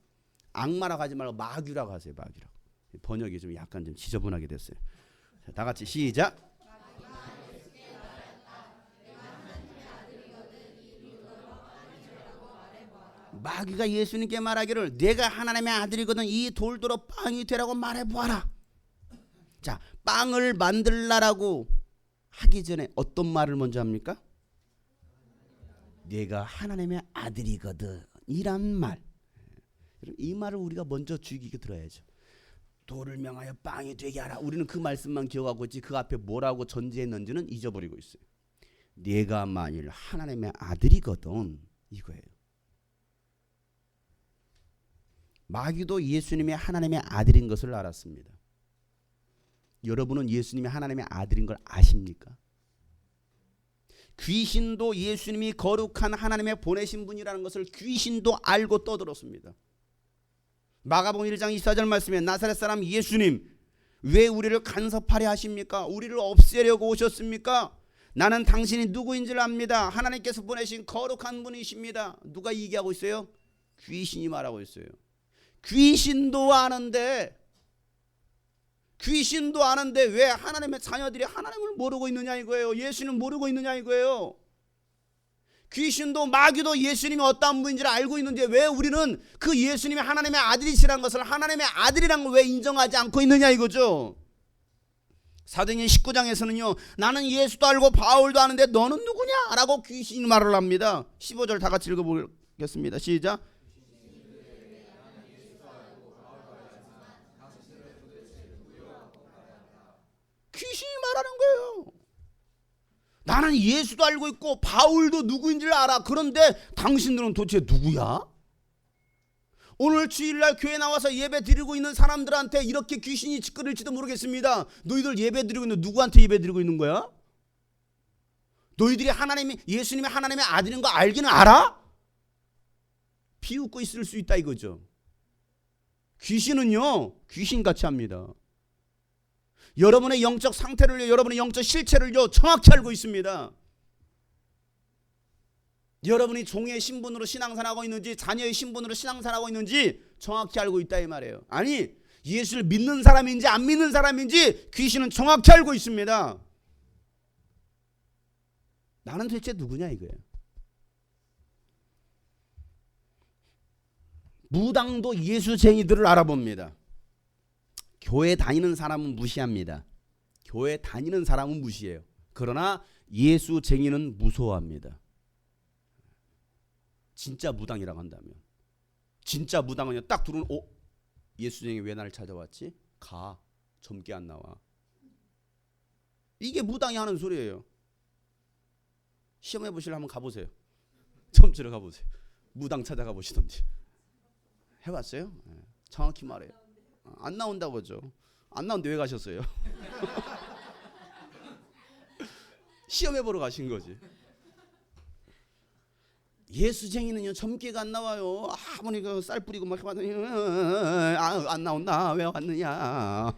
악마라고 하지 말고 마귀라고 하세요. 마귀라고. 번역이 좀 약간 좀 지저분하게 됐어요. 자, 다 같이 시작. 마귀가 예수님께 말하기를 내가 하나님의 아들이거든 이 돌들어 빵이 되라고 말해보아라. 자, 빵을 만들라라고 하기 전에 어떤 말을 먼저 합니까? 내가 하나님의 아들이거든 이란 말. 이 말을 우리가 먼저 주의 깊게 들어야죠. 돌을 명하여 빵이 되게 하라. 우리는 그 말씀만 기억하고 있지 그 앞에 뭐라고 전제했는지는 잊어버리고 있어요. 내가 만일 하나님의 아들이거든 이거예요. 마귀도 예수님이 하나님의 아들인 것을 알았습니다. 여러분은 예수님이 하나님의 아들인 걸 아십니까? 귀신도 예수님이 거룩한 하나님의 보내신 분이라는 것을 귀신도 알고 떠들었습니다. 마가복음 1장 24절 말씀에 나사렛 사람 예수님 왜 우리를 간섭하려 하십니까? 우리를 없애려고 오셨습니까? 나는 당신이 누구인지를 압니다. 하나님께서 보내신 거룩한 분이십니다. 누가 얘기하고 있어요? 귀신이 말하고 있어요. 귀신도 아는데 왜 하나님의 자녀들이 하나님을 모르고 있느냐 이거예요. 예수님 모르고 있느냐 이거예요. 귀신도 마귀도 예수님이 어떠한 분인지를 알고 있는데 왜 우리는 그 예수님이 하나님의 아들이시라는 것을 하나님의 아들이라는 걸 왜 인정하지 않고 있느냐 이거죠. 사도행전 19장에서는요 나는 예수도 알고 바울도 아는데 너는 누구냐 라고 귀신이 말을 합니다. 15절 다 같이 읽어보겠습니다. 시작. 귀신이 말하는 거예요. 나는 예수도 알고 있고 바울도 누구인지를 알아. 그런데 당신들은 도대체 누구야? 오늘 주일날 교회 나와서 예배 드리고 있는 사람들한테 이렇게 귀신이 짓거릴지도 모르겠습니다. 너희들 예배 드리고 있는 누구한테 예배 드리고 있는 거야? 너희들이 예수님이 하나님의 아들인 거 알기는 알아? 비웃고 있을 수 있다 이거죠. 귀신은요 귀신같이 합니다. 여러분의 영적 상태를요 여러분의 영적 실체를요 정확히 알고 있습니다. 여러분이 종의 신분으로 신앙생활하고 있는지 자녀의 신분으로 신앙생활하고 있는지 정확히 알고 있다 이 말이에요. 아니 예수를 믿는 사람인지 안 믿는 사람인지 귀신은 정확히 알고 있습니다. 나는 도대체 누구냐 이거예요. 무당도 예수쟁이들을 알아봅니다. 교회 다니는 사람은 무시합니다. 교회 다니는 사람은 무시해요. 그러나 예수쟁이는 무서워합니다. 진짜 무당이라고 한다면 진짜 무당은요 딱 들어오는 예수쟁이 왜 나를 찾아왔지? 가 젊게 안 나와. 이게 무당이 하는 소리예요. 시험해 보시려 한번 가보세요. 점치러 가보세요. 무당 찾아가 보시던지. 해봤어요? 정확히 말해요. 안 나온다고 하죠. 안 나오는데 왜 가셨어요? 시험해 보러 가신 거지. 예수쟁이는요 점괘가 안 나와요. 아무리 그 쌀 뿌리고 막 해봤더니 안 나온다. 왜 왔느냐.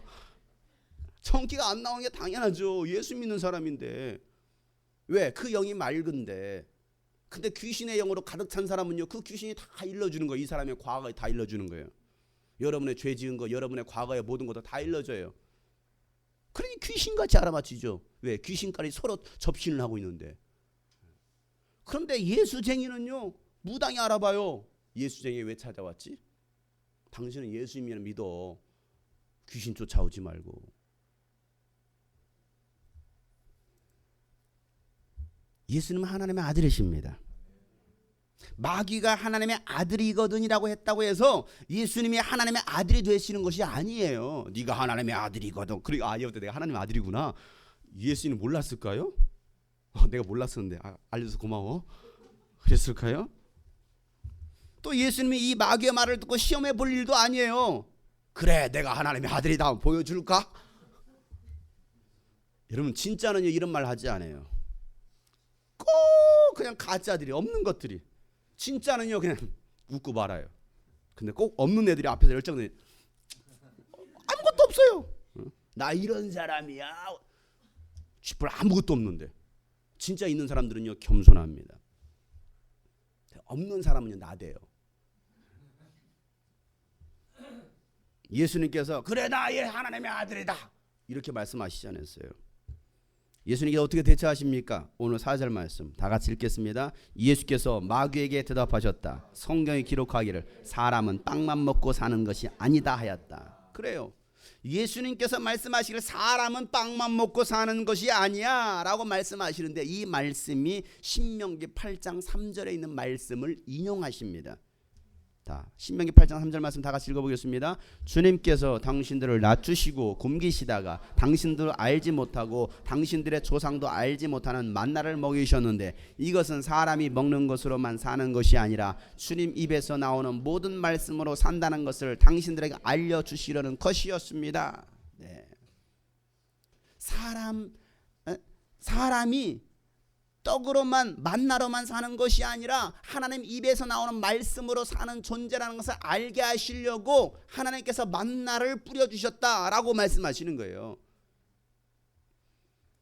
점괘가 안 나오는 게 당연하죠. 예수 믿는 사람인데. 왜? 그 영이 맑은데. 근데 귀신의 영으로 가득 찬 사람은요, 그 귀신이 다 일러주는 거예요. 이 사람의 과거에 다 일러주는 거예요. 여러분의 죄 지은 거, 여러분의 과거의 모든 것도 다 일러줘요. 그러니 귀신같이 알아맞히죠. 왜? 귀신까지 서로 접신을 하고 있는데. 그런데 예수쟁이는요, 무당이 알아봐요. 예수쟁이 왜 찾아왔지? 당신은 예수님을 믿어. 귀신 쫓아오지 말고. 예수님은 하나님의 아들이십니다. 마귀가 하나님의 아들이거든이라고 했다고 해서 예수님이 하나님의 아들이 되시는 것이 아니에요. 네가 하나님의 아들이거든. 그리고 이제부터 내가 하나님의 아들이구나. 예수님 몰랐을까요? 내가 몰랐었는데 알려줘서 고마워. 그랬을까요? 또 예수님이 이 마귀의 말을 듣고 시험해 볼 일도 아니에요. 그래, 내가 하나님의 아들이다 보여줄까? 여러분 진짜는요 이런 말 하지 않아요. 꼭 그냥 가짜들이, 없는 것들이. 진짜는요 그냥 웃고 말아요. 근데 꼭 없는 애들이 앞에서 열정내. 아무것도 없어요. 나 이런 사람이야. 쥐뿔 아무것도 없는데. 진짜 있는 사람들은요 겸손합니다. 없는 사람은요 나대요. 예수님께서 그래 나 하나님의 아들이다 이렇게 말씀하시지 않았어요. 예수님께서 어떻게 대처하십니까? 오늘 4절 말씀 다 같이 읽겠습니다. 예수께서 마귀에게 대답하셨다. 성경에 기록하기를 사람은 빵만 먹고 사는 것이 아니다 하였다. 그래요. 예수님께서 말씀하시기를 사람은 빵만 먹고 사는 것이 아니야 라고 말씀하시는데, 이 말씀이 신명기 8장 3절에 있는 말씀을 인용하십니다. 자, 신명기 8장 3절 말씀 다 같이 읽어보겠습니다. 주님께서 당신들을 낮추시고 굶기시다가 당신들 알지 못하고 당신들의 조상도 알지 못하는 만나를 먹이셨는데 이것은 사람이 먹는 것으로만 사는 것이 아니라 주님 입에서 나오는 모든 말씀으로 산다는 것을 당신들에게 알려주시려는 것이었습니다. 네. 사람이 떡으로만 만나로만 사는 것이 아니라 하나님 입에서 나오는 말씀으로 사는 존재라는 것을 알게 하시려고 하나님께서 만나를 뿌려주셨다라고 말씀하시는 거예요.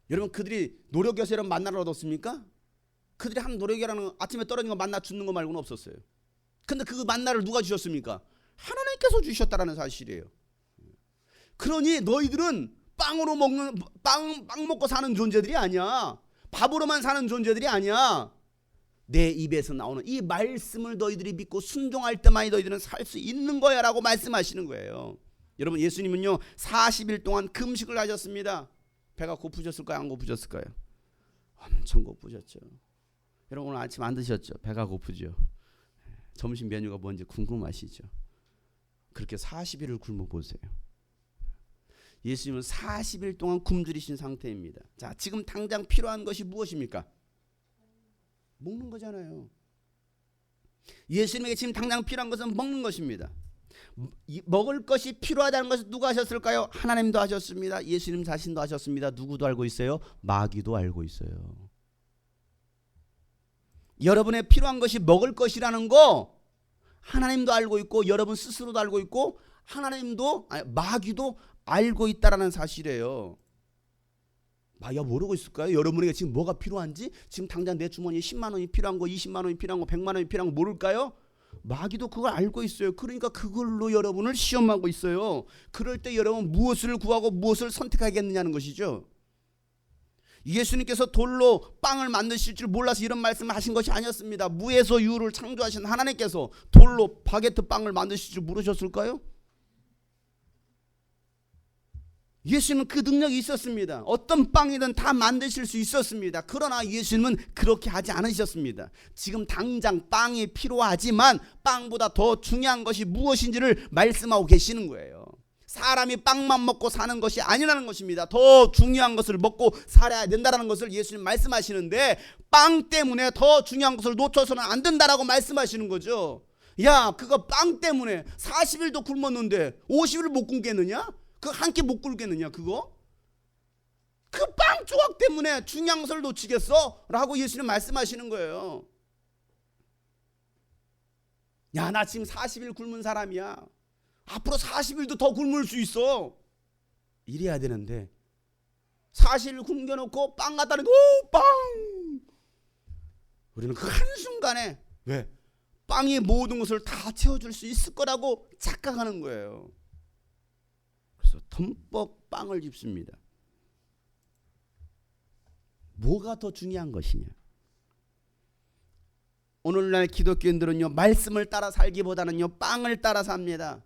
여러분 그들이 노력해서 이런 만나를 얻었습니까? 그들이 한 노력이라는 아침에 떨어진 거 만나 줍는 거 말고는 없었어요. 근데 그 만나를 누가 주셨습니까? 하나님께서 주셨다라는 사실이에요. 그러니 너희들은 빵으로 먹는 빵 먹고 사는 존재들이 아니야. 밥으로만 사는 존재들이 아니야. 내 입에서 나오는 이 말씀을 너희들이 믿고 순종할 때만이 너희들은 살 수 있는 거야 라고 말씀하시는 거예요. 여러분 예수님은요 40일 동안 금식을 하셨습니다. 배가 고프셨을까요? 안 고프셨을까요? 엄청 고프셨죠. 여러분 오늘 아침 안 드셨죠? 배가 고프죠. 점심 메뉴가 뭔지 궁금하시죠? 그렇게 40일을 굶어보세요. 예수님은 40일 동안 굶주리신 상태입니다. 자, 지금 당장 필요한 것이 무엇입니까? 먹는 거잖아요. 예수님에게 지금 당장 필요한 것은 먹는 것입니다. 먹을 것이 필요하다는 것을 누가 하셨을까요? 하나님도 하셨습니다. 예수님 자신도 하셨습니다. 누구도 알고 있어요? 마귀도 알고 있어요. 여러분의 필요한 것이 먹을 것이라는 거 하나님도 알고 있고 여러분 스스로도 알고 있고 마귀도 알고 있다라는 사실이에요. 마귀가 모르고 있을까요? 여러분에게 지금 뭐가 필요한지, 지금 당장 내 주머니에 10만 원이 필요한 거, 20만 원이 필요한 거, 100만 원이 필요한 거 모를까요? 마귀도 그걸 알고 있어요. 그러니까 그걸로 여러분을 시험하고 있어요. 그럴 때 여러분 무엇을 구하고 무엇을 선택하겠느냐는 것이죠. 예수님께서 돌로 빵을 만드실 줄 몰라서 이런 말씀을 하신 것이 아니었습니다. 무에서 유를 창조하신 하나님께서 돌로 바게트 빵을 만드실 줄 모르셨을까요? 예수님은 그 능력이 있었습니다. 어떤 빵이든 다 만드실 수 있었습니다. 그러나 예수님은 그렇게 하지 않으셨습니다. 지금 당장 빵이 필요하지만 빵보다 더 중요한 것이 무엇인지를 말씀하고 계시는 거예요. 사람이 빵만 먹고 사는 것이 아니라는 것입니다. 더 중요한 것을 먹고 살아야 된다는 것을 예수님 말씀하시는데, 빵 때문에 더 중요한 것을 놓쳐서는 안 된다라고 말씀하시는 거죠. 야, 그거 빵 때문에 40일도 굶었는데 50일을 못 굶겠느냐? 그 한 끼 못 굶겠느냐? 그거? 그 빵 조각 때문에 중요한 것을 놓치겠어? 라고 예수님 말씀하시는 거예요. 야, 나 지금 40일 굶은 사람이야. 앞으로 40일도 더 굶을 수 있어. 이래야 되는데 40일 굶겨놓고 빵 갖다 놓고 오 빵! 우리는 그 한순간에 왜? 빵이 모든 것을 다 채워줄 수 있을 거라고 착각하는 거예요. 그래서 덤뻑 빵을 줍습니다. 뭐가 더 중요한 것이냐? 오늘날 기독교인들은요, 말씀을 따라 살기보다는요, 빵을 따라 삽니다.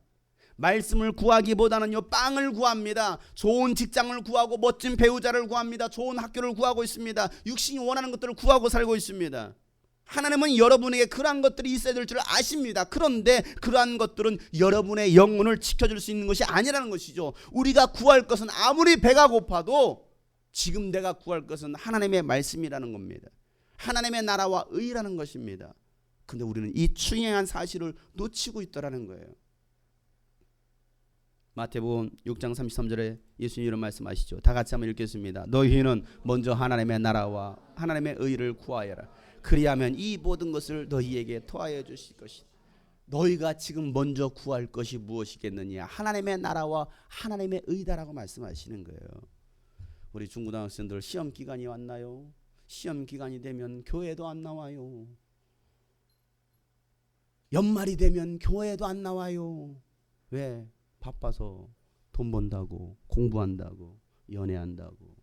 말씀을 구하기보다는요, 빵을 구합니다. 좋은 직장을 구하고 멋진 배우자를 구합니다. 좋은 학교를 구하고 있습니다. 육신이 원하는 것들을 구하고 살고 있습니다. 하나님은 여러분에게 그러한 것들이 있어야 될 줄 아십니다. 그런데 그러한 것들은 여러분의 영혼을 지켜줄 수 있는 것이 아니라는 것이죠. 우리가 구할 것은 아무리 배가 고파도 지금 내가 구할 것은 하나님의 말씀이라는 겁니다. 하나님의 나라와 의라는 것입니다. 근데 우리는 이 중요한 사실을 놓치고 있더라는 거예요. 마태복음 6장 33절에 예수님 이런 말씀하시죠. 다 같이 한번 읽겠습니다. 너희는 먼저 하나님의 나라와 하나님의 의를 구하여라. 그리하면 이 모든 것을 너희에게 더하여 주실 것이다. 너희가 지금 먼저 구할 것이 무엇이겠느냐? 하나님의 나라와 하나님의 의다라고 말씀하시는 거예요. 우리 중고등학생들 시험 기간이 왔나요? 시험 기간이 되면 교회도 안 나와요. 연말이 되면 교회도 안 나와요. 왜? 바빠서 돈 번다고, 공부한다고, 연애한다고.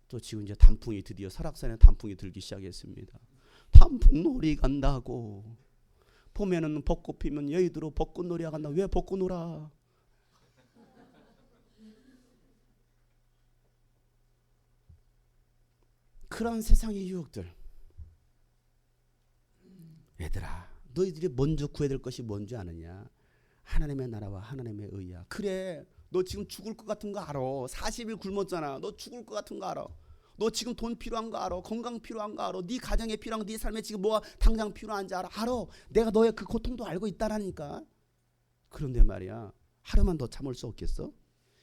또 지금 이제 단풍이 드디어 설악산에 단풍이 들기 시작했습니다. 단풍놀이 간다고. 봄에는 벚꽃 피면 여의도로 벚꽃놀이 간다. 왜 벚꽃 놀아? 그런 세상의 유혹들. 얘들아, 너희들이 먼저 구해야 될 것이 뭔지 아느냐? 하나님의 나라와 하나님의 의야. 그래, 너 지금 죽을 것 같은 거 알아. 40일 굶었잖아. 너 죽을 것 같은 거 알아. 너 지금 돈 필요한 거 알아. 건강 필요한 거 알아. 네 가정에 필요한 거, 네 삶에 지금 뭐가 당장 필요한지 알아. 내가 너의 그 고통도 알고 있다라니까. 그런데 말이야, 하루만 더 참을 수 없겠어?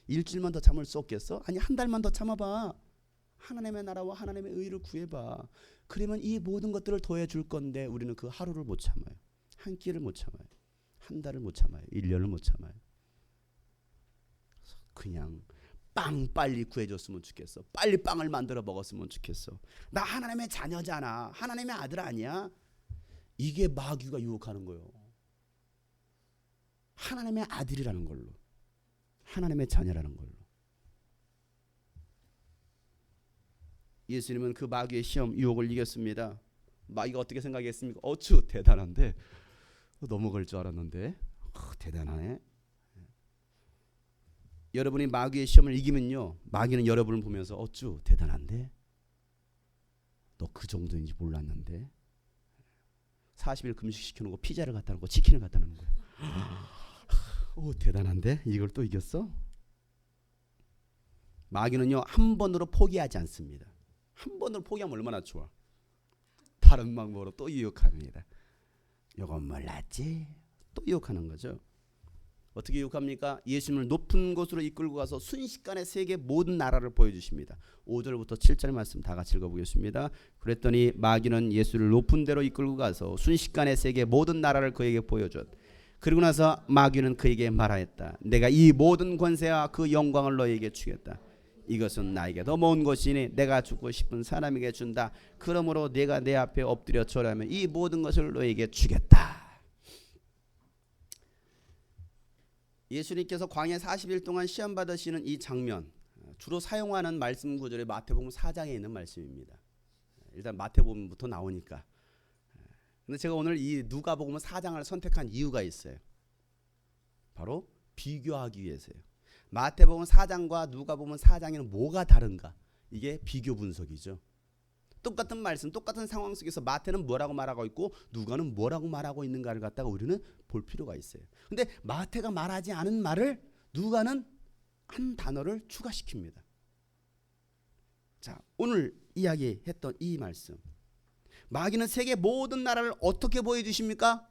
일주일만 더 참을 수 없겠어? 아니, 한 달만 더 참아봐. 하나님의 나라와 하나님의 의를 구해봐. 그러면 이 모든 것들을 더해 줄 건데 우리는 그 하루를 못 참아요. 한 끼를 못 참아요. 한 달을 못 참아요. 1년을 못 참아요. 그냥 빵 빨리 구해줬으면 좋겠어. 빨리 빵을 만들어 먹었으면 좋겠어. 나 하나님의 자녀잖아. 하나님의 아들 아니야? 이게 마귀가 유혹하는 거예요. 하나님의 아들이라는 걸로, 하나님의 자녀라는 걸로. 예수님은 그 마귀의 시험 유혹을 이겼습니다. 마귀가 어떻게 생각했습니까? 어쭈 대단한데, 넘어갈 줄 알았는데 대단하네. 여러분이 마귀의 시험을 이기면요, 마귀는 여러분을 보면서 어쭈 대단한데, 너 그 정도인지 몰랐는데. 40일 금식시켜놓고 피자를 갖다 놓고 치킨을 갖다 놓는 거야. 오 대단한데, 이걸 또 이겼어? 마귀는요, 한 번으로 포기하지 않습니다. 한 번으로 포기하면 얼마나 좋아. 다른 방법으로 또 유혹합니다. 이건 몰랐지? 또 유혹하는 거죠. 어떻게 유혹합니까? 예수님을 높은 곳으로 이끌고 가서 순식간에 세계 모든 나라를 보여주십니다. 5절부터 7절 말씀 다 같이 읽어보겠습니다. 그랬더니 마귀는 예수를 높은 데로 이끌고 가서 순식간에 세계 모든 나라를 그에게 보여줬. 그리고 나서 마귀는 그에게 말하였다. 내가 이 모든 권세와 그 영광을 너에게 주겠다. 이것은 나에게 더 먼 것이니 내가 주고 싶은 사람에게 준다. 그러므로 내가 내 앞에 엎드려 절하면 이 모든 것을 너에게 주겠다. 예수님께서 광야 40일 동안 시험 받으시는 이 장면, 주로 사용하는 말씀 구절이 마태복음 4장에 있는 말씀입니다. 일단 마태복음부터 나오니까. 근데 제가 오늘 이 누가복음 4장을 선택한 이유가 있어요. 바로 비교하기 위해서요. 마태복음 4장과 누가복음 4장에는 뭐가 다른가? 이게 비교 분석이죠. 똑같은 말씀, 똑같은 상황 속에서 마태는 뭐라고 말하고 있고 누가는 뭐라고 말하고 있는가를 갖다가 우리는 볼 필요가 있어요. 근데 마태가 말하지 않은 말을 누가는 한 단어를 추가시킵니다. 자, 오늘 이야기했던 이 말씀. 마귀는 세계 모든 나라를 어떻게 보여주십니까?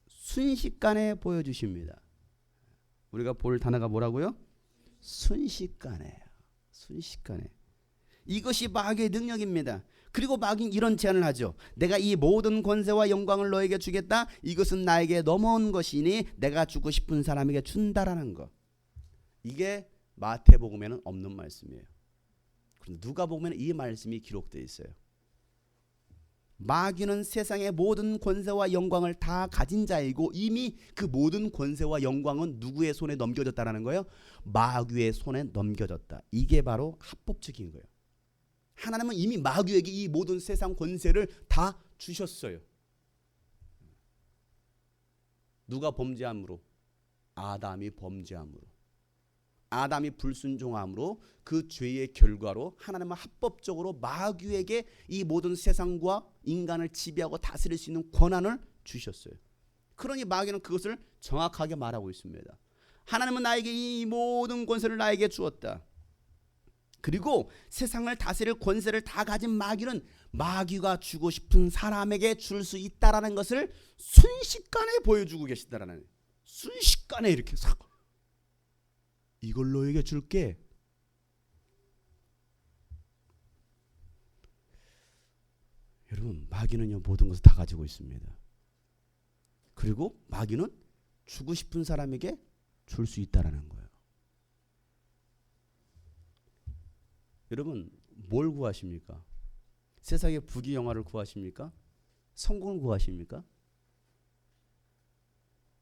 순식간에 보여주십니다. 우리가 볼 단어가 뭐라고요? 순식간에. 순식간에. 이것이 마귀의 능력입니다. 그리고 마귀는 이런 제안을 하죠. 내가 이 모든 권세와 영광을 너에게 주겠다. 이것은 나에게 넘어온 것이니 내가 주고 싶은 사람에게 준다라는 거. 이게 마태복음에는 없는 말씀이에요. 그런데 누가복음에는 이 말씀이 기록되어 있어요. 마귀는 세상의 모든 권세와 영광을 다 가진 자이고 이미 그 모든 권세와 영광은 누구의 손에 넘겨졌다라는 거예요? 마귀의 손에 넘겨졌다. 이게 바로 합법적인 거예요. 하나님은 이미 마귀에게 이 모든 세상 권세를 다 주셨어요. 누가 범죄함으로? 아담이 범죄함으로. 아담이 불순종함으로 그 죄의 결과로 하나님은 합법적으로 마귀에게 이 모든 세상과 인간을 지배하고 다스릴 수 있는 권한을 주셨어요. 그러니 마귀는 그것을 정확하게 말하고 있습니다. 하나님은 나에게 이 모든 권세를 나에게 주었다. 그리고 세상을 다스릴 권세를 다 가진 마귀는 마귀가 주고 싶은 사람에게 줄 수 있다라는 것을 순식간에 보여주고 계시다라는, 순식간에 이렇게 싹, 이걸 너에게 줄게. 여러분, 마귀는요 모든 것을 다 가지고 있습니다. 그리고 마귀는 주고 싶은 사람에게 줄 수 있다라는 거예요. 여러분, 뭘 구하십니까? 세상의 부귀영화를 구하십니까? 성공을 구하십니까?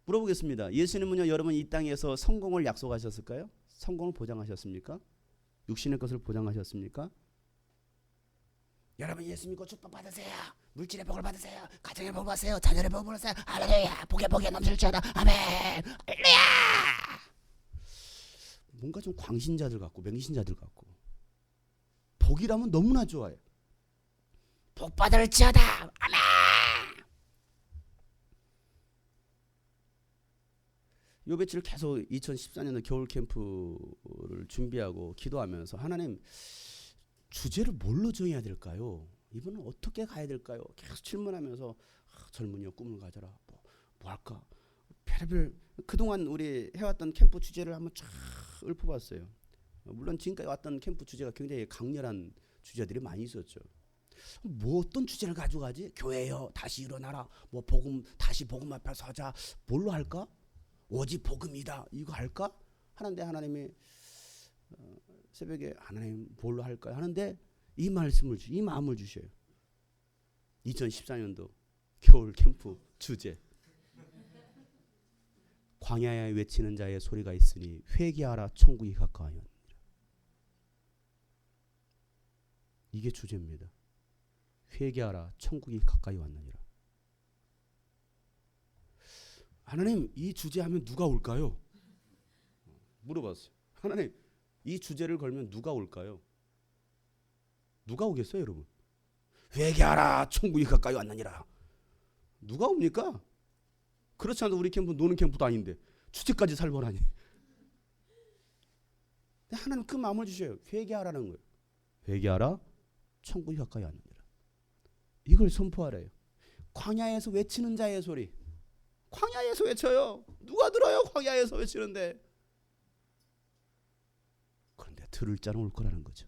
물어보겠습니다. 예수님은요, 여러분 이 땅에서 성공을 약속하셨을까요? 성공을 보장하셨습니까? 육신의 것을 보장하셨습니까? 여러분 예수 믿고 축복 받으세요. 물질의 복을 받으세요. 가정의 복을 받으세요. 자녀의 복을 받으세요. 할렐루야. 복에 넘칠지어다. 아멘. 할렐루야. 뭔가 좀 광신자들 같고 맹신자들 같고, 복이라면 너무나 좋아요. 복 받을지어다. 아멘. 요 며칠 계속 2014년도 겨울 캠프를 준비하고 기도하면서 하나님, 주제를 뭘로 정해야 될까요? 이번은 어떻게 가야 될까요? 계속 질문하면서 젊은이여 꿈을 가져라. 뭐 할까? 별의별 그동안 우리 해왔던 캠프 주제를 한번 쫙 읊어봤어요. 물론 지금까지 왔던 캠프 주제가 굉장히 강렬한 주제들이 많이 있었죠. 뭐 어떤 주제를 가져가지? 교회여 다시 일어나라. 뭐 복음, 다시 복음 앞에 서자. 뭘로 할까? 오직 복음이다. 이거 할까? 하는데 하나님이 새벽에 하나님 뭘로 할까요? 하는데 이 말씀을 이 마음을 주셔요. 2014년도 겨울 캠프 주제, 광야에 외치는 자의 소리가 있으니 회개하라 천국이 가까이었느니라. 이게 주제입니다. 회개하라 천국이 가까이 왔느니라. 하나님, 이 주제하면 누가 올까요? 물어봤어요. 하나님, 이 주제를 걸면 누가 올까요? 누가 오겠어요, 여러분? 회개하라 천국이 가까이 왔느니라. 누가 옵니까? 그렇지 않아도 우리 캠프 노는 캠프도 아닌데 주제까지 살벌하니. 하나님 그 마음을 주셔요. 회개하라는 거예요. 회개하라 천국이 가까이 왔느니라. 이걸 선포하래요. 광야에서 외치는 자의 소리. 광야에서 외쳐요. 누가 들어요? 광야에서 외치는데. 그런데 들을 자는 올 거라는 거죠.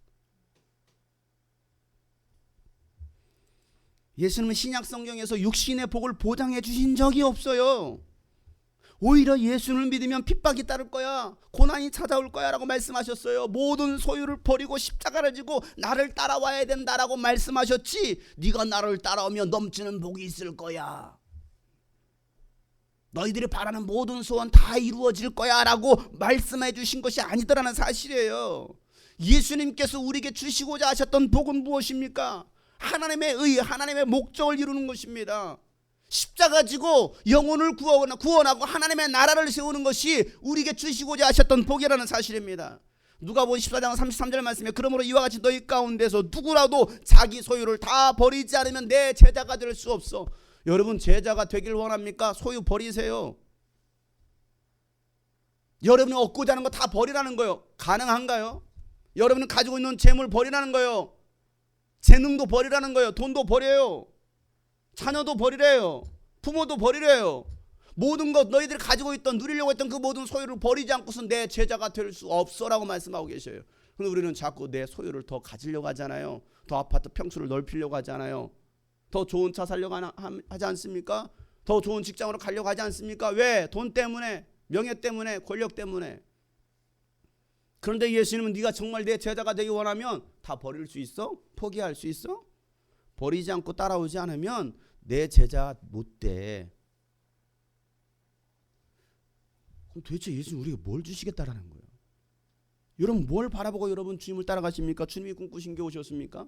예수님은 신약 성경에서 육신의 복을 보장해 주신 적이 없어요. 오히려 예수를 믿으면 핍박이 따를 거야, 고난이 찾아올 거야 라고 말씀하셨어요. 모든 소유를 버리고 십자가를 지고 나를 따라와야 된다라고 말씀하셨지, 네가 나를 따라오면 넘치는 복이 있을 거야, 너희들이 바라는 모든 소원 다 이루어질 거야 라고 말씀해 주신 것이 아니더라는 사실이에요. 예수님께서 우리에게 주시고자 하셨던 복은 무엇입니까? 하나님의 의, 하나님의 목적을 이루는 것입니다. 십자가 지고 영혼을 구원하고 하나님의 나라를 세우는 것이 우리에게 주시고자 하셨던 복이라는 사실입니다. 누가복음 14장 33절 말씀에 그러므로 이와 같이 너희 가운데서 누구라도 자기 소유를 다 버리지 않으면 내 제자가 될 수 없어. 여러분, 제자가 되길 원합니까? 소유 버리세요. 여러분이 얻고자 하는 거 다 버리라는 거예요. 가능한가요? 여러분이 가지고 있는 재물 버리라는 거예요. 재능도 버리라는 거예요. 돈도 버려요. 자녀도 버리래요. 부모도 버리래요. 모든 것 너희들이 가지고 있던, 누리려고 했던 그 모든 소유를 버리지 않고서 내 제자가 될 수 없어라고 말씀하고 계셔요. 그런데 우리는 자꾸 내 소유를 더 가지려고 하잖아요. 더 아파트 평수를 넓히려고 하잖아요. 더 좋은 차 살려고 하지 않습니까? 더 좋은 직장으로 가려고 하지 않습니까? 왜? 돈 때문에, 명예 때문에, 권력 때문에. 그런데 예수님은 네가 정말 내 제자가 되기 원하면 다 버릴 수 있어? 포기할 수 있어? 버리지 않고 따라오지 않으면 내 제자 못 돼. 그럼 도대체 예수님 우리에게 뭘 주시겠다라는 거예요? 여러분 뭘 바라보고 여러분 주님을 따라가십니까? 주님이 꿈꾸신 게 오셨습니까?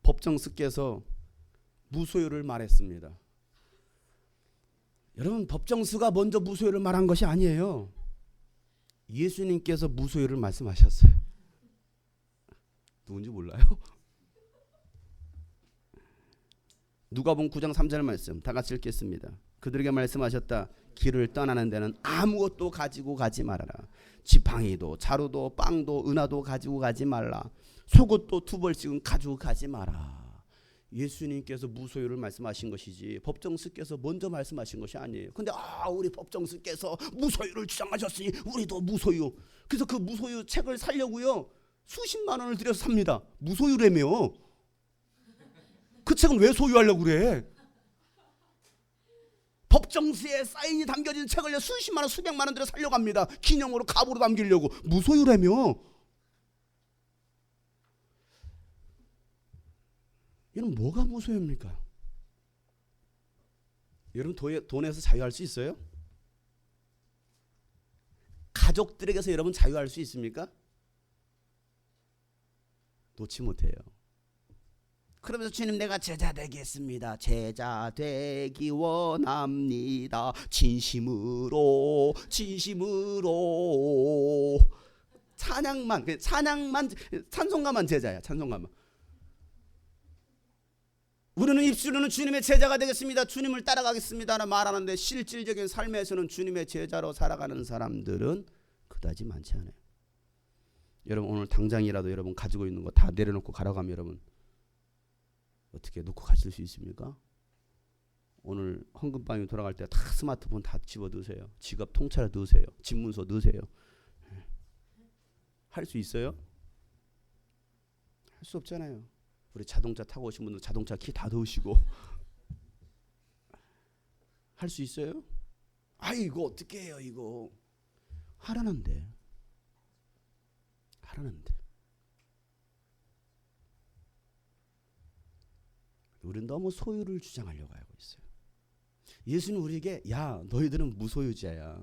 법정스께서 무소유를 말했습니다. 여러분 법정스가 먼저 무소유를 말한 것이 아니에요. 예수님께서 무소유를 말씀하셨어요. 누군지 몰라요? 누가복음 9장 3절 말씀 다 같이 읽겠습니다. 그들에게 말씀하셨다. 길을 떠나는 데는 아무것도 가지고 가지 말아라. 지팡이도 자루도 빵도 은화도 가지고 가지 말라. 속옷도 두 벌씩은 가지고 가지 마라. 예수님께서 무소유를 말씀하신 것이지 법정스께서 먼저 말씀하신 것이 아니에요. 근데 우리 법정스께서 무소유를 주장하셨으니 우리도 무소유. 그래서 그 무소유 책을 사려고요 수십만 원을 들여서 삽니다. 무소유라며. 그 책은 왜 소유하려고 그래? 법정스에 사인이 담겨진 책을 수십만 원 수백만 원 들여 사려고 합니다. 기념으로 갑으로 남기려고. 무소유라며. 여러분 뭐가 무소유입니까? 여러분 돈에서 자유할 수 있어요? 가족들에게서 여러분 자유할 수 있습니까? 놓지 못해요. 그러면서 주님 내가 제자 되겠습니다. 제자 되기 원합니다. 진심으로 찬양만 찬송가만 제자야. 찬송가만. 우리는 입술로는 주님의 제자가 되겠습니다. 주님을 따라가겠습니다. 말하는데 실질적인 삶에서는 주님의 제자로 살아가는 사람들은 그다지 많지 않아요. 여러분 오늘 당장이라도 여러분 가지고 있는 거 다 내려놓고 가라고 하면 여러분 어떻게 놓고 가실 수 있습니까? 오늘 헌금방에 돌아갈 때 다 스마트폰 다 집어 넣으세요. 지갑 통째로 넣으세요. 집문서 넣으세요. 할 수 있어요? 할 수 없잖아요. 우리 자동차 타고 오신 분들 자동차 키 다 넣으시고 할 수 있어요? 이거 어떻게 해요 이거. 하라는데. 우리는 너무 소유를 주장하려고 하고 있어요. 예수는 우리에게 너희들은 무소유자야.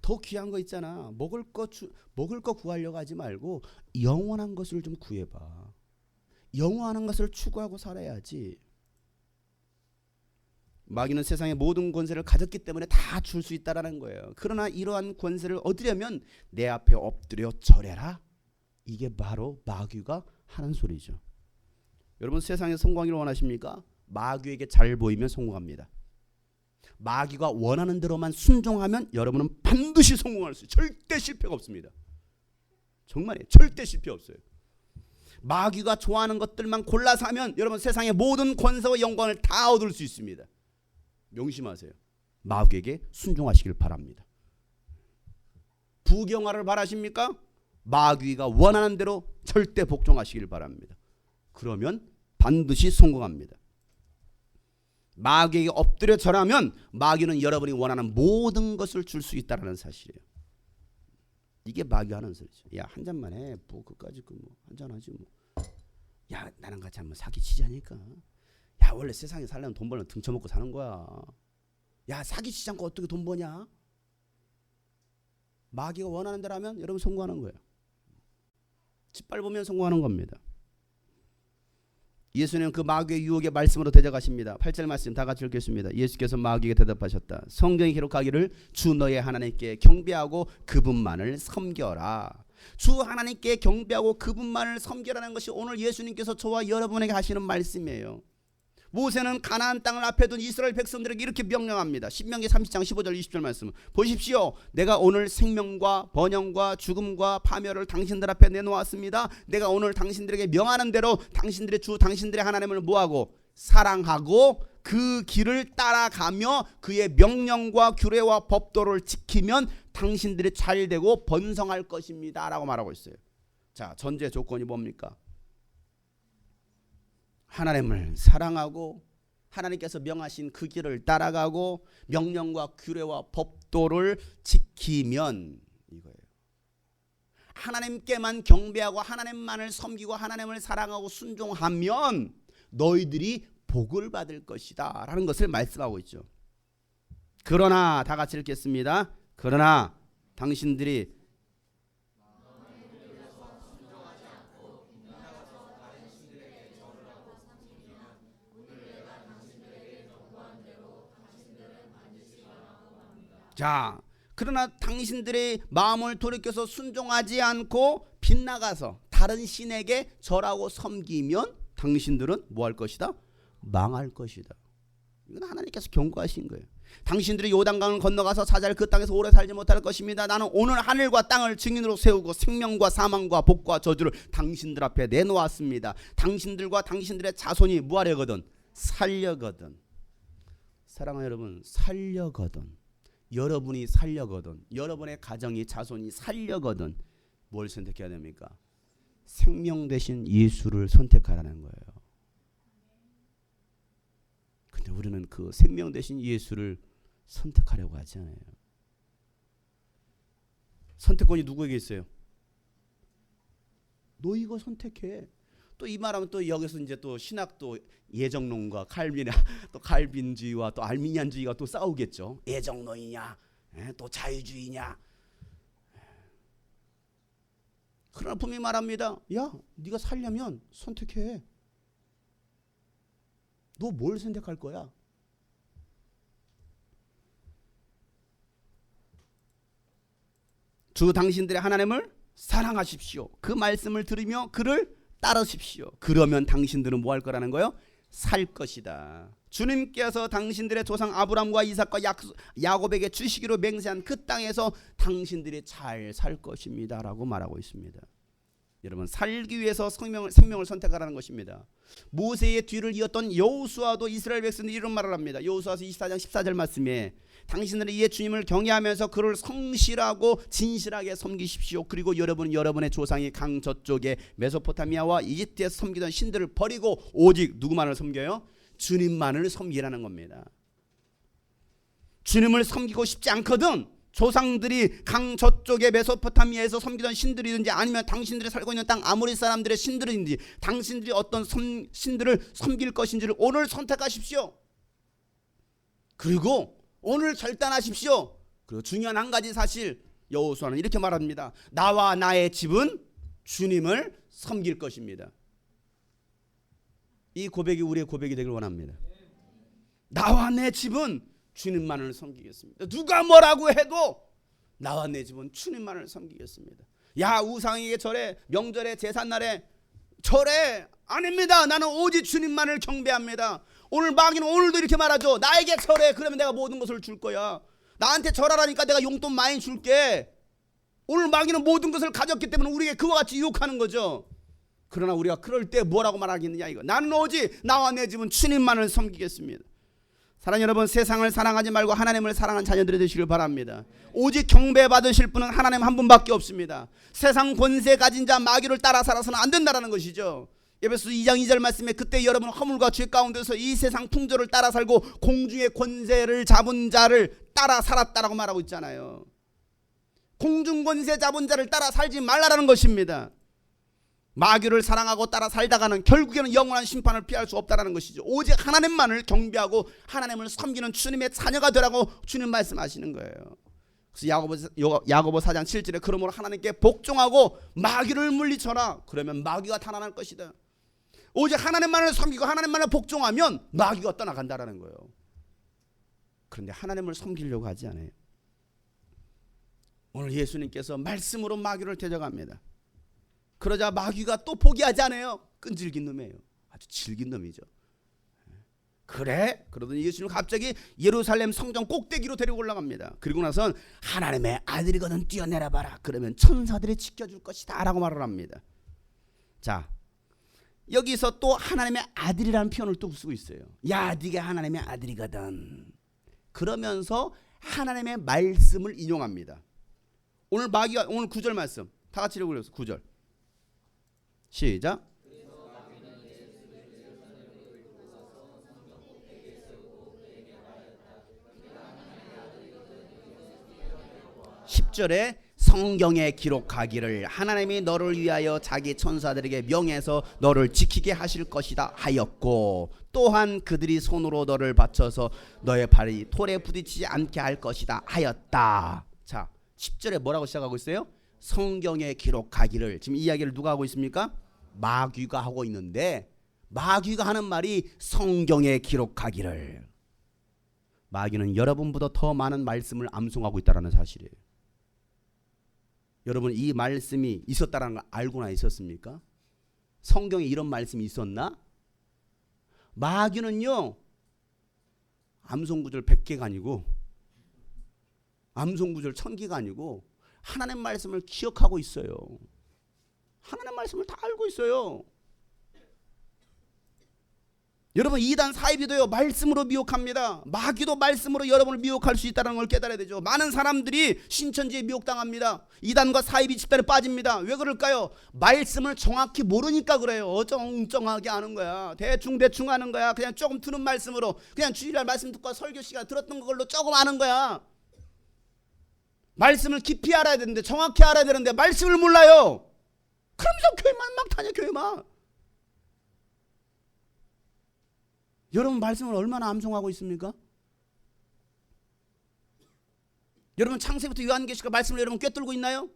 더 귀한 거 있잖아. 먹을 거 구하려고 하지 말고 영원한 것을 좀 구해봐. 영원한 것을 추구하고 살아야지. 마귀는 세상의 모든 권세를 가졌기 때문에 다 줄 수 있다라는 거예요. 그러나 이러한 권세를 얻으려면 내 앞에 엎드려 절해라. 이게 바로 마귀가 하는 소리죠. 여러분 세상에 성공하기를 원하십니까? 마귀에게 잘 보이면 성공합니다. 마귀가 원하는 대로만 순종하면 여러분은 반드시 성공할 수 있어요. 절대 실패가 없습니다. 정말이에요. 절대 실패 없어요. 마귀가 좋아하는 것들만 골라서 하면 여러분 세상의 모든 권세와 영광을 다 얻을 수 있습니다. 명심하세요. 마귀에게 순종하시길 바랍니다. 부경화를 바라십니까? 마귀가 원하는 대로 절대 복종하시길 바랍니다. 그러면 반드시 성공합니다. 마귀에게 엎드려 절하면 마귀는 여러분이 원하는 모든 것을 줄 수 있다는 사실이에요. 이게 마귀 하는 소리죠. 야, 한 잔만 해. 뭐 그까지 한 잔 하지 뭐. 야, 나랑 같이 한번 사기치자니까. 야, 원래 세상에 살려면 돈 벌면 등쳐먹고 사는 거야. 야, 사기치지 않고 어떻게 돈 버냐? 마귀가 원하는 대로 하면 여러분 성공하는 거예요. 짓밟으면 성공하는 겁니다. 예수님은 그 마귀의 유혹의 말씀으로 대적하십니다. 8절 말씀 다 같이 읽겠습니다. 예수께서 마귀에게 대답하셨다. 성경에 기록하기를 주 너의 하나님께 경배하고 그분만을 섬겨라. 주 하나님께 경배하고 그분만을 섬겨라는 것이 오늘 예수님께서 저와 여러분에게 하시는 말씀이에요. 모세는 가나안 땅을 앞에 둔 이스라엘 백성들에게 이렇게 명령합니다. 신명기 30장 15절 20절 말씀 보십시오. 내가 오늘 생명과 번영과 죽음과 파멸을 당신들 앞에 내놓았습니다. 내가 오늘 당신들에게 명하는 대로 당신들의 주 당신들의 하나님을 뭐하고 사랑하고 그 길을 따라가며 그의 명령과 규례와 법도를 지키면 당신들이 잘되고 번성할 것입니다 라고 말하고 있어요. 자, 전제 조건이 뭡니까? 하나님을 사랑하고 하나님께서 명하신 그 길을 따라가고 명령과 규례와 법도를 지키면 이거예요. 하나님께만 경배하고 하나님만을 섬기고 하나님을 사랑하고 순종하면 너희들이 복을 받을 것이다 라는 것을 말씀하고 있죠. 그러나 다 같이 읽겠습니다. 그러나 당신들이 자, 그러나 당신들의 마음을 돌이켜서 순종하지 않고 빗나가서 다른 신에게 절하고 섬기면 당신들은 뭐 할 것이다? 망할 것이다. 이건 하나님께서 경고하신 거예요. 당신들이 요단강을 건너가서 사자를 그 땅에서 오래 살지 못할 것입니다. 나는 오늘 하늘과 땅을 증인으로 세우고 생명과 사망과 복과 저주를 당신들 앞에 내놓았습니다. 당신들과 당신들의 자손이 뭐 하려거든? 살려거든. 사랑하는 여러분, 살려거든. 여러분이 살려거든, 여러분의 가정이 자손이 살려거든 뭘 선택해야 됩니까? 생명 대신 예수를 선택하라는 거예요. 근데 우리는 그 생명 대신 예수를 선택하려고 하지 않아요. 선택권이 누구에게 있어요? 너 이거 선택해. 또 이 말하면 또 여기서 이제 또 신학도 예정론과 또 칼빈주의와 또 알미니안주의가 또 싸우겠죠. 예정론이냐, 또 자유주의냐. 그러나 분명히 말합니다. 야, 네가 살려면 선택해. 너 뭘 선택할 거야? 주 당신들의 하나님을 사랑하십시오. 그 말씀을 들으며 그를 따르십시오. 그러면 당신들은 뭐 할 거라는 거예요? 살 것이다. 주님께서 당신들의 조상 아브람과 이삭과 야곱에게 주시기로 맹세한 그 땅에서 당신들이 잘 살 것입니다 라고 말하고 있습니다. 여러분, 살기 위해서 생명을 선택하라는 것입니다. 모세의 뒤를 이었던 여호수아도 이스라엘 백성들이 이런 말을 합니다. 여호수아서 24장 14절 말씀에 당신들은 이에 주님을 경외하면서 그를 성실하고 진실하게 섬기십시오. 그리고 여러분은 여러분의 조상이 강 저쪽에 메소포타미아와 이집트에서 섬기던 신들을 버리고 오직 누구만을 섬겨요? 주님만을 섬기라는 겁니다. 주님을 섬기고 싶지 않거든 조상들이 강 저쪽에 메소포타미아에서 섬기던 신들이든지 아니면 당신들이 살고 있는 땅 아모리 사람들의 신들인지 당신들이 어떤 신들을 섬길 것인지를 오늘 선택하십시오. 그리고 오늘 결단하십시오. 그리고 중요한 한 가지 사실, 여호수아는 이렇게 말합니다. 나와 나의 집은 주님을 섬길 것입니다. 이 고백이 우리의 고백이 되길 원합니다. 나와 내 집은 주님만을 섬기겠습니다. 누가 뭐라고 해도 나와 내 집은 주님만을 섬기겠습니다. 야, 우상에게 절해, 명절에 제삿날에 절해. 아닙니다. 나는 오직 주님만을 경배합니다. 오늘 마귀는 오늘도 이렇게 말하죠. 나에게 절해. 그러면 내가 모든 것을 줄 거야. 나한테 절하라니까 내가 용돈 많이 줄게. 오늘 마귀는 모든 것을 가졌기 때문에 우리에게 그와 같이 유혹하는 거죠. 그러나 우리가 그럴 때 뭐라고 말하겠느냐 이거. 나는 오직 나와 내 집은 주님만을 섬기겠습니다. 사랑하는 여러분, 세상을 사랑하지 말고 하나님을 사랑하는 자녀들이 되시길 바랍니다. 오직 경배받으실 분은 하나님 한 분밖에 없습니다. 세상 권세 가진 자 마귀를 따라 살아서는 안 된다는 것이죠. 에베소서 2장 2절 말씀에 그때 여러분은 허물과 죄 가운데서 이 세상 풍조를 따라 살고 공중의 권세를 잡은 자를 따라 살았다라고 말하고 있잖아요. 공중 권세 잡은 자를 따라 살지 말라라는 것입니다. 마귀를 사랑하고 따라 살다가는 결국에는 영원한 심판을 피할 수 없다는 것이죠. 오직 하나님만을 경배하고 하나님을 섬기는 주님의 자녀가 되라고 주님 말씀하시는 거예요. 그래서 야고보 4장 7절에 그러므로 하나님께 복종하고 마귀를 물리쳐라. 그러면 마귀가 달아날 것이다. 오직 하나님만을 섬기고 하나님만을 복종하면 마귀가 떠나간다라는 거예요. 그런데 하나님을 섬기려고 하지 않아요. 오늘 예수님께서 말씀으로 마귀를 대적합니다. 그러자 마귀가 또 포기하지 않아요. 끈질긴 놈이에요. 아주 질긴 놈이죠. 그래? 그러더니 예수님 갑자기 예루살렘 성전 꼭대기로 데리고 올라갑니다. 그리고 나선 하나님의 아들이거든 뛰어내려 봐라. 그러면 천사들이 지켜줄 것이다 라고 말을 합니다. 자, 여기서 또 하나님의 아들이라는 표현을 또 쓰고 있어요. 야, 네가 하나님의 아들이거든. 그러면서 하나님의 말씀을 인용합니다. 오늘 마귀가 오늘 9절 말씀 다 같이 읽어보세요. 9절 시작. 10절에 성경에 기록하기를 하나님이 너를 위하여 자기 천사들에게 명해서 너를 지키게 하실 것이다 하였고, 또한 그들이 손으로 너를 받쳐서 너의 발이 돌에 부딪히지 않게 할 것이다 하였다. 자, 10절에 뭐라고 시작하고 있어요? 성경에 기록하기를. 지금 이 이야기를 누가 하고 있습니까? 마귀가 하고 있는데, 마귀가 하는 말이 성경에 기록하기를. 마귀는 여러분보다 더 많은 말씀을 암송하고 있다는 사실이에요. 여러분, 이 말씀이 있었다는 걸 알고나 있었습니까? 성경에 이런 말씀이 있었나? 마귀는요, 암송구절 100개가 아니고 암송구절 1000개가 아니고 하나님 말씀을 기억하고 있어요. 하나님 말씀을 다 알고 있어요. 여러분, 이단 사이비도요 말씀으로 미혹합니다. 마귀도 말씀으로 여러분을 미혹할 수 있다는 걸 깨달아야 되죠. 많은 사람들이 신천지에 미혹당합니다. 이단과 사이비 집단에 빠집니다. 왜 그럴까요? 말씀을 정확히 모르니까 그래요. 어정쩡하게 하는 거야. 대충 하는 거야. 그냥 조금 들은 말씀으로, 그냥 주일날 말씀 듣고 설교 시간 들었던 걸로 조금 아는 거야. 말씀을 깊이 알아야 되는데, 정확히 알아야 되는데 말씀을 몰라요. 그러면서 교회만 막 다녀. 교회만. 여러분, 말씀을 얼마나 암송하고 있습니까? 여러분, 창세부터 요한계시록 말씀을 여러분 꿰뚫고 있나요?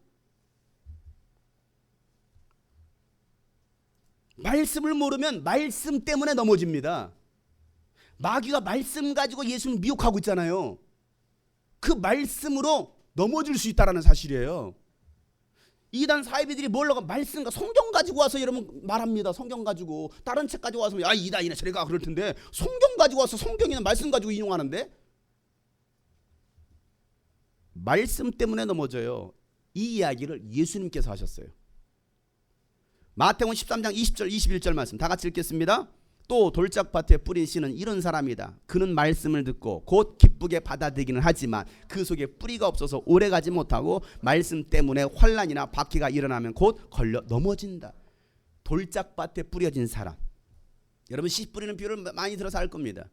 말씀을 모르면 말씀 때문에 넘어집니다. 마귀가 말씀 가지고 예수님을 미혹하고 있잖아요. 그 말씀으로 넘어질 수 있다는 사실이에요. 이단 사이비들이 뭘로 말씀과 성경 가지고 와서 여러분 말합니다. 성경 가지고 다른 책 가지고 와서 이단이네 저래가 그럴 텐데, 성경 가지고 와서 성경이나 말씀 가지고 인용하는데 말씀 때문에 넘어져요. 이 이야기를 예수님께서 하셨어요. 마태복음 13장 20절 21절 말씀 다 같이 읽겠습니다. 또 돌짝밭에 뿌린 씨는 이런 사람이다. 그는 말씀을 듣고 곧 기쁘게 받아들이기는 하지만 그 속에 뿌리가 없어서 오래가지 못하고 말씀 때문에 환난이나 박해가 일어나면 곧 걸려 넘어진다. 돌짝밭에 뿌려진 사람, 여러분 씨 뿌리는 비유를 많이 들어서 알 겁니다.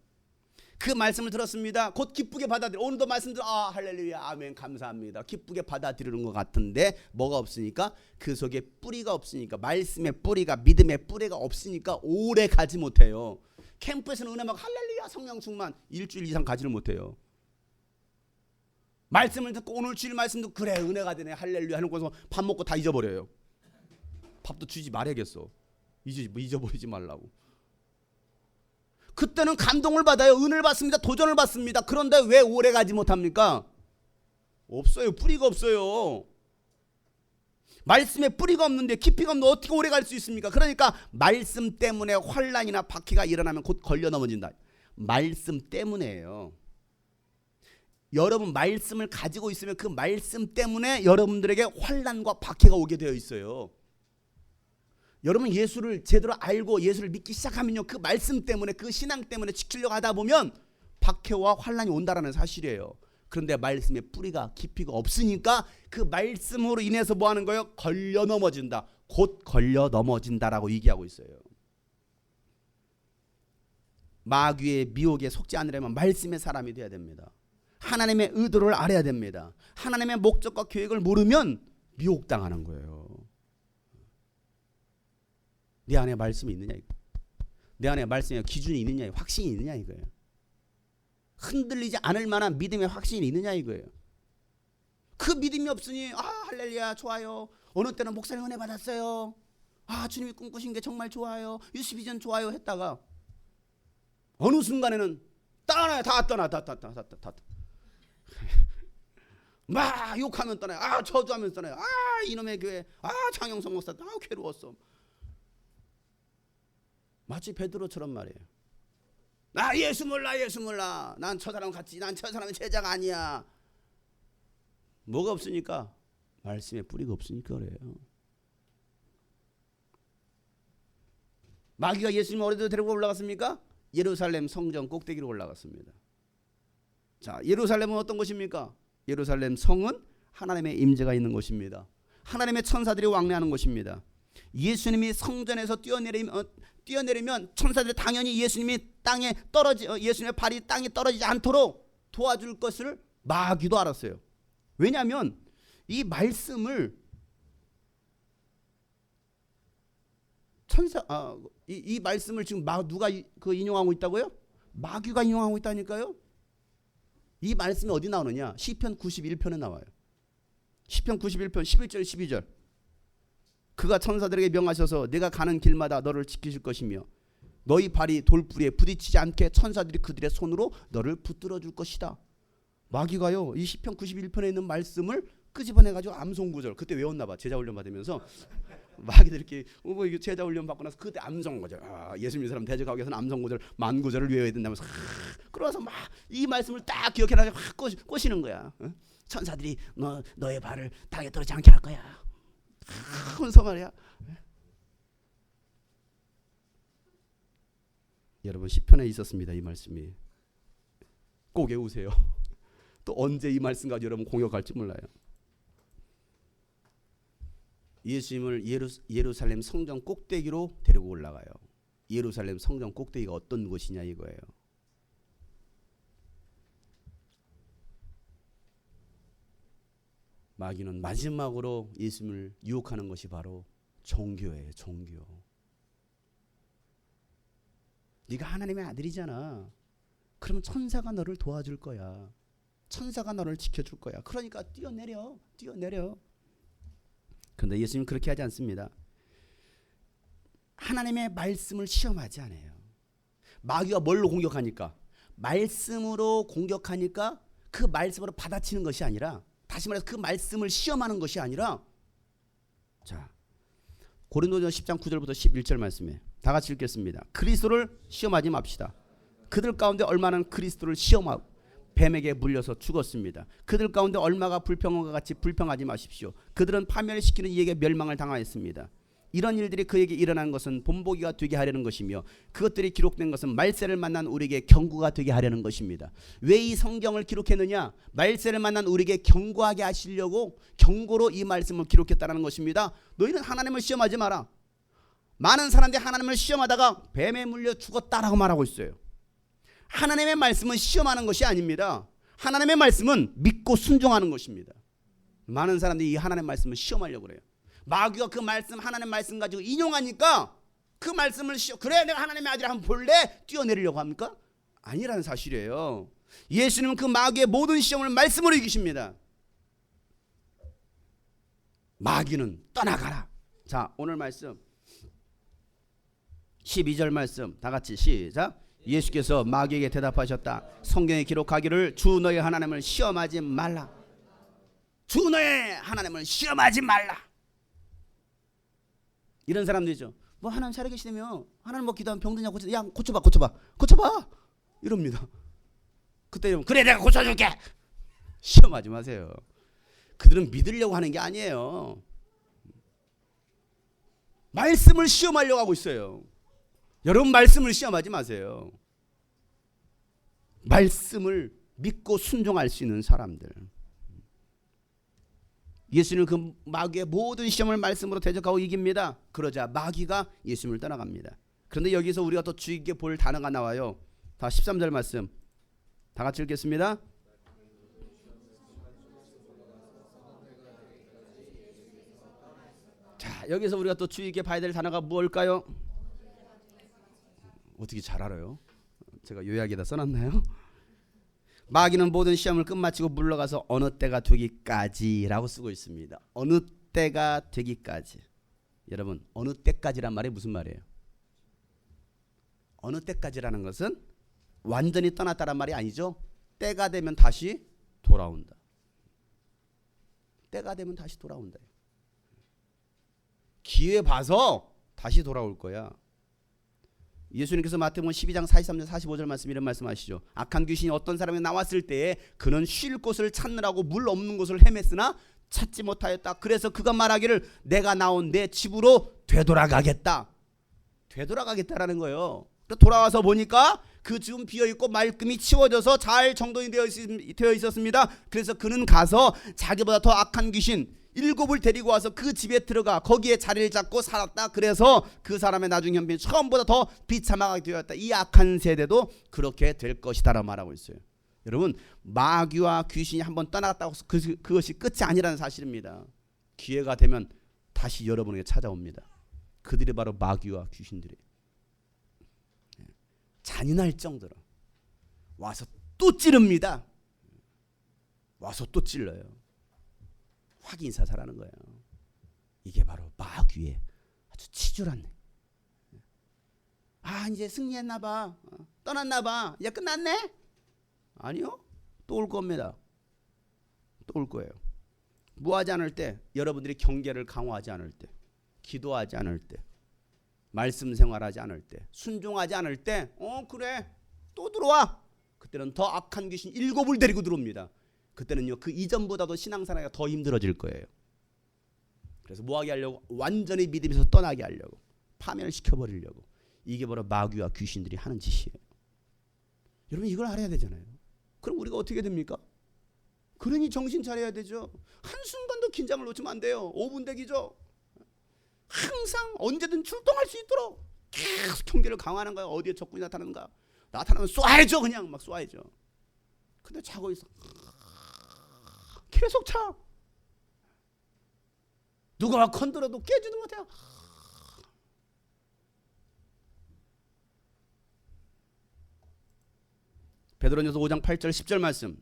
그 말씀을 들었습니다. 곧 기쁘게 받아들여. 오늘도 말씀 들어 할렐루야 아멘 감사합니다. 기쁘게 받아들이는 것 같은데 뭐가 없으니까, 그 속에 뿌리가 없으니까, 말씀의 뿌리가, 믿음의 뿌리가 없으니까 오래 가지 못해요. 캠프에서는 은혜 막 할렐루야 성령 충만 일주일 이상 가지를 못해요. 말씀을 듣고 오늘 주일 말씀도 그래 은혜가 되네 할렐루야 하는 거서 밥 먹고 다 잊어버려요. 밥도 주지 말아야겠어. 잊어버리지 말라고. 그때는 감동을 받아요. 은혜를 받습니다. 도전을 받습니다. 그런데 왜 오래 가지 못합니까? 없어요. 뿌리가 없어요. 말씀에 뿌리가 없는데, 깊이가 없는데 어떻게 오래 갈 수 있습니까? 그러니까 말씀 때문에 환난이나 박해가 일어나면 곧 걸려 넘어진다. 말씀 때문에예요. 여러분 말씀을 가지고 있으면 그 말씀 때문에 여러분들에게 환난과 박해가 오게 되어 있어요. 여러분 예수를 제대로 알고 예수를 믿기 시작하면요, 그 말씀 때문에, 그 신앙 때문에 지키려고 하다 보면 박해와 환난이 온다라는 사실이에요. 그런데 말씀에 뿌리가 깊이가 없으니까 그 말씀으로 인해서 뭐 하는 거예요? 걸려 넘어진다. 곧 걸려 넘어진다라고 얘기하고 있어요. 마귀의 미혹에 속지 않으려면 말씀의 사람이 돼야 됩니다. 하나님의 의도를 알아야 됩니다. 하나님의 목적과 계획을 모르면 미혹당하는 거예요. 내 안에 말씀이 있느냐, 내 안에 말씀의 기준이 있느냐, 확신이 있느냐 이거예요. 흔들리지 않을 만한 믿음의 확신이 있느냐 이거예요. 그 믿음이 없으니 할렐루야 좋아요, 어느 때는 목사님 은혜 받았어요, 주님이 꿈꾸신 게 정말 좋아요, 유스비전 좋아요 했다가 어느 순간에는 떠나요. 다 떠나. 막 욕하면 떠나요. 저주하면 떠나요. 이놈의 교회, 장영성 목사 괴로웠어. 마치 베드로처럼 말이에요. 나 예수 몰라. 난 저 사람 같이, 난 저 사람의 제자가 아니야. 뭐가 없으니까? 말씀에 뿌리가 없으니까 그래요. 마귀가 예수님 어디로 데리고 올라갔습니까? 예루살렘 성전 꼭대기로 올라갔습니다. 자, 예루살렘은 어떤 곳입니까? 예루살렘 성은 하나님의 임재가 있는 곳입니다. 하나님의 천사들이 왕래하는 곳입니다. 예수님이 성전에서 뛰어내리면 천사들이 당연히 예수님의 발이 땅에 떨어지지 않도록 도와줄 것을 마귀도 알았어요. 왜냐하면 이 말씀을 이 말씀을 지금 누가 인용하고 있다고요? 마귀가 인용하고 있다니까요. 이 말씀이 어디 나오느냐? 시편 91편에 나와요. 시편 91편 11절 12절. 그가 천사들에게 명하셔서 내가 가는 길마다 너를 지키실 것이며 너희 발이 돌부리에 부딪히지 않게 천사들이 그들의 손으로 너를 붙들어 줄 것이다. 마귀가요, 이 시편 91편에 있는 말씀을 끄집어내가지고 암송구절, 그때 외웠나 봐. 제자 훈련 받으면서 마귀들이 이렇게 이게 제자 훈련 받고 나서 그때 암송구절, 예수 믿는 사람 대적하기 위해서는 암송구절 10,000구절을 외워야 된다면서 그러면서 막 이 말씀을 딱 기억해놔서 확 꼬시는 거야. 천사들이 너의 발을 땅에 떨어지지 않게 할 거야. 혼성하랴. 여러분 시편에 있었습니다. 이 말씀이 꼭 외우세요. 또 언제 이 말씀 가지고 여러분 공격할지 몰라요. 예수님을 예루살렘 성전 꼭대기로 데리고 올라가요. 예루살렘 성전 꼭대기가 어떤 곳이냐 이거예요. 마귀는 마지막으로 예수님을 유혹하는 것이 바로 종교예요. 종교. 네가 하나님의 아들이잖아. 그러면 천사가 너를 도와줄 거야. 천사가 너를 지켜줄 거야. 그러니까 뛰어내려. 그런데 예수님은 그렇게 하지 않습니다. 하나님의 말씀을 시험하지 않아요. 마귀가 뭘로 공격하니까? 말씀으로 공격하니까 그 말씀으로 받아치는 것이 아니라, 다시 말해서 그 말씀을 시험하는 것이 아니라, 자, 고린도전 10장 9절부터 11절 말씀에 다 같이 읽겠습니다. 그리스도를 시험하지 맙시다. 그들 가운데 얼마나 그리스도를 시험하고 뱀에게 물려서 죽었습니다. 그들 가운데 얼마가 불평한 것 같이 불평하지 마십시오. 그들은 파멸시키는 이에게 멸망을 당하였습니다. 이런 일들이 그에게 일어난 것은 본보기가 되게 하려는 것이며 그것들이 기록된 것은 말세를 만난 우리에게 경고가 되게 하려는 것입니다. 왜 이 성경을 기록했느냐? 말세를 만난 우리에게 경고하게 하시려고 경고로 이 말씀을 기록했다는 것입니다. 너희는 하나님을 시험하지 마라. 많은 사람들이 하나님을 시험하다가 뱀에 물려 죽었다라고 말하고 있어요. 하나님의 말씀은 시험하는 것이 아닙니다. 하나님의 말씀은 믿고 순종하는 것입니다. 많은 사람들이 이 하나님의 말씀을 시험하려고 그래요. 마귀가 그 말씀, 하나님의 말씀 가지고 인용하니까 그 말씀을 그래 내가 하나님의 아들이 한번 볼래? 뛰어내리려고 합니까? 아니라는 사실이에요. 예수님은 그 마귀의 모든 시험을 말씀으로 이기십니다. 마귀는 떠나가라. 자, 오늘 말씀 12절 말씀 다 같이 시작. 예수께서 마귀에게 대답하셨다. 성경에 기록하기를 주 너의 하나님을 시험하지 말라. 주 너의 하나님을 시험하지 말라. 이런 사람들이죠. 뭐 하나님 살아계시다며 하나님 뭐 기도하면 병드냐 고쳐. 야 고쳐봐 이럽니다. 그때 그래 내가 고쳐줄게. 시험하지 마세요. 그들은 믿으려고 하는 게 아니에요. 말씀을 시험하려고 하고 있어요. 여러분 말씀을 시험하지 마세요. 말씀을 믿고 순종할 수 있는 사람들. 예수님은 그 마귀의 모든 시험을 말씀으로 대적하고 이깁니다. 그러자 마귀가 예수님을 떠나갑니다. 그런데 여기서 우리가 또 주의 깊게 볼 단어가 나와요. 다 13절 말씀 다 같이 읽겠습니다. 자, 여기서 우리가 또 주의 깊게 봐야 될 단어가 무엇일까요? 어떻게 잘 알아요? 제가 요약에다 써놨나요? 마귀는 모든 시험을 끝마치고 물러가서 어느 때가 되기까지라고 쓰고 있습니다. 어느 때가 되기까지. 여러분 어느 때까지란 말이 무슨 말이에요? 어느 때까지라는 것은 완전히 떠났다란 말이 아니죠. 때가 되면 다시 돌아온다. 때가 되면 다시 돌아온다. 기회 봐서 다시 돌아올 거야. 예수님께서 마태복음 12장 43절 45절 말씀 이런 말씀하시죠. 악한 귀신이 어떤 사람이 나왔을 때에 그는 쉴 곳을 찾느라고 물 없는 곳을 헤맸으나 찾지 못하였다. 그래서 그가 말하기를 내가 나온 내 집으로 되돌아가겠다. 되돌아가겠다라는 거예요. 돌아와서 보니까 그 집은 비어있고 말끔히 치워져서 잘 정돈이 되어 있었습니다. 그래서 그는 가서 자기보다 더 악한 귀신 7을 데리고 와서 그 집에 들어가 거기에 자리를 잡고 살았다. 그래서 그 사람의 나중 형편이 처음보다 더 비참하게 되었다. 이 악한 세대도 그렇게 될 것이다 라고 말하고 있어요. 여러분, 마귀와 귀신이 한번 떠나갔다고 해서 그것이 끝이 아니라는 사실입니다. 기회가 되면 다시 여러분에게 찾아옵니다. 그들이 바로 마귀와 귀신들이에요. 잔인할 정도로 와서 또 찌릅니다. 와서 또 찔러요. 확인사살하는 거예요. 이게 바로 마귀의 아주 치졸한. 이제 승리했나봐, 떠났나봐, 이제 끝났네? 아니요, 또 올 겁니다. 또 올 거예요. 뭐하지 않을 때, 여러분들이 경계를 강화하지 않을 때, 기도하지 않을 때, 말씀 생활하지 않을 때, 순종하지 않을 때, 그래, 또 들어와. 그때는 더 악한 귀신 7을 데리고 들어옵니다. 그때는요, 그 이전보다도 신앙생활이 더 힘들어질 거예요. 그래서 뭐하게 하려고? 완전히 믿음에서 떠나게 하려고, 파멸시켜버리려고. 이게 바로 마귀와 귀신들이 하는 짓이에요. 여러분, 이걸 알아야 되잖아요. 그럼 우리가 어떻게 됩니까? 그러니 정신 차려야 되죠. 한순간도 긴장을 놓치면 안 돼요. 5분 대기죠. 항상 언제든 출동할 수 있도록 계속 경계를 강화하는 거예요. 어디에 적군이 나타나는가? 나타나면 쏴야죠. 그냥 막 쏴야죠. 근데 자고 있어. 계속 차. 누가 건드려도 깨지도 못해요. 베드로전서 5장 8절 10절 말씀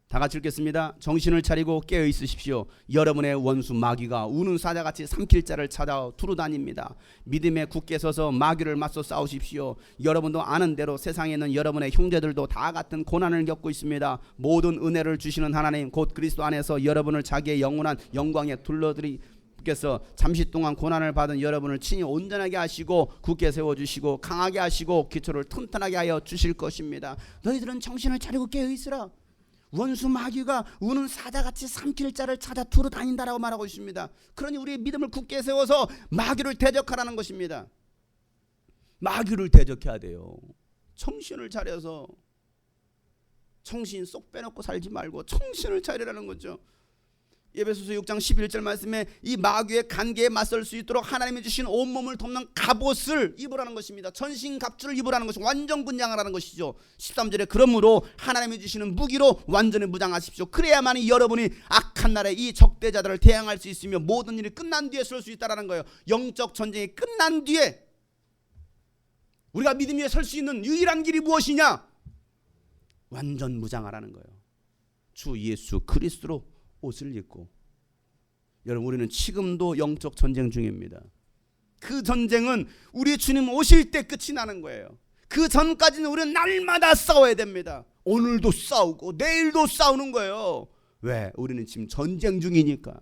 다 같이 읽겠습니다. 정신을 차리고 깨어 있으십시오. 여러분의 원수 마귀가 우는 사자같이 삼킬 자를 찾아 두루다닙니다. 믿음에 굳게 서서 마귀를 맞서 싸우십시오. 여러분도 아는 대로 세상에 있는 여러분의 형제들도 다 같은 고난을 겪고 있습니다. 모든 은혜를 주시는 하나님 곧 그리스도 안에서 여러분을 자기의 영원한 영광에 둘러드리께서 잠시 동안 고난을 받은 여러분을 친히 온전하게 하시고 굳게 세워주시고 강하게 하시고 기초를 튼튼하게 하여 주실 것입니다. 너희들은 정신을 차리고 깨어 있으라. 원수 마귀가 우는 사자같이 삼킬 자를 찾아 두루 다닌다라고 말하고 있습니다. 그러니 우리의 믿음을 굳게 세워서 마귀를 대적하라는 것입니다. 마귀를 대적해야 돼요. 정신을 차려서, 정신 쏙 빼놓고 살지 말고 정신을 차리라는 거죠. 에베소서 6장 11절 말씀에 이 마귀의 간계에 맞설 수 있도록 하나님이 주신 온몸을 덮는 갑옷을 입으라는 것입니다. 전신갑주를 입으라는 것이 완전 분장하라는 것이죠. 13절에 그러므로 하나님이 주시는 무기로 완전히 무장하십시오. 그래야만이 여러분이 악한 날에 이 적대자들을 대항할 수 있으며 모든 일이 끝난 뒤에 설 수 있다는 거예요. 영적 전쟁이 끝난 뒤에 우리가 믿음 위에 설 수 있는 유일한 길이 무엇이냐? 완전 무장하라는 거예요. 주 예수 그리스도로 옷을 입고. 여러분, 우리는 지금도 영적 전쟁 중입니다. 그 전쟁은 우리 주님 오실 때 끝이 나는 거예요. 그 전까지는 우리는 날마다 싸워야 됩니다. 오늘도 싸우고 내일도 싸우는 거예요. 왜? 우리는 지금 전쟁 중이니까.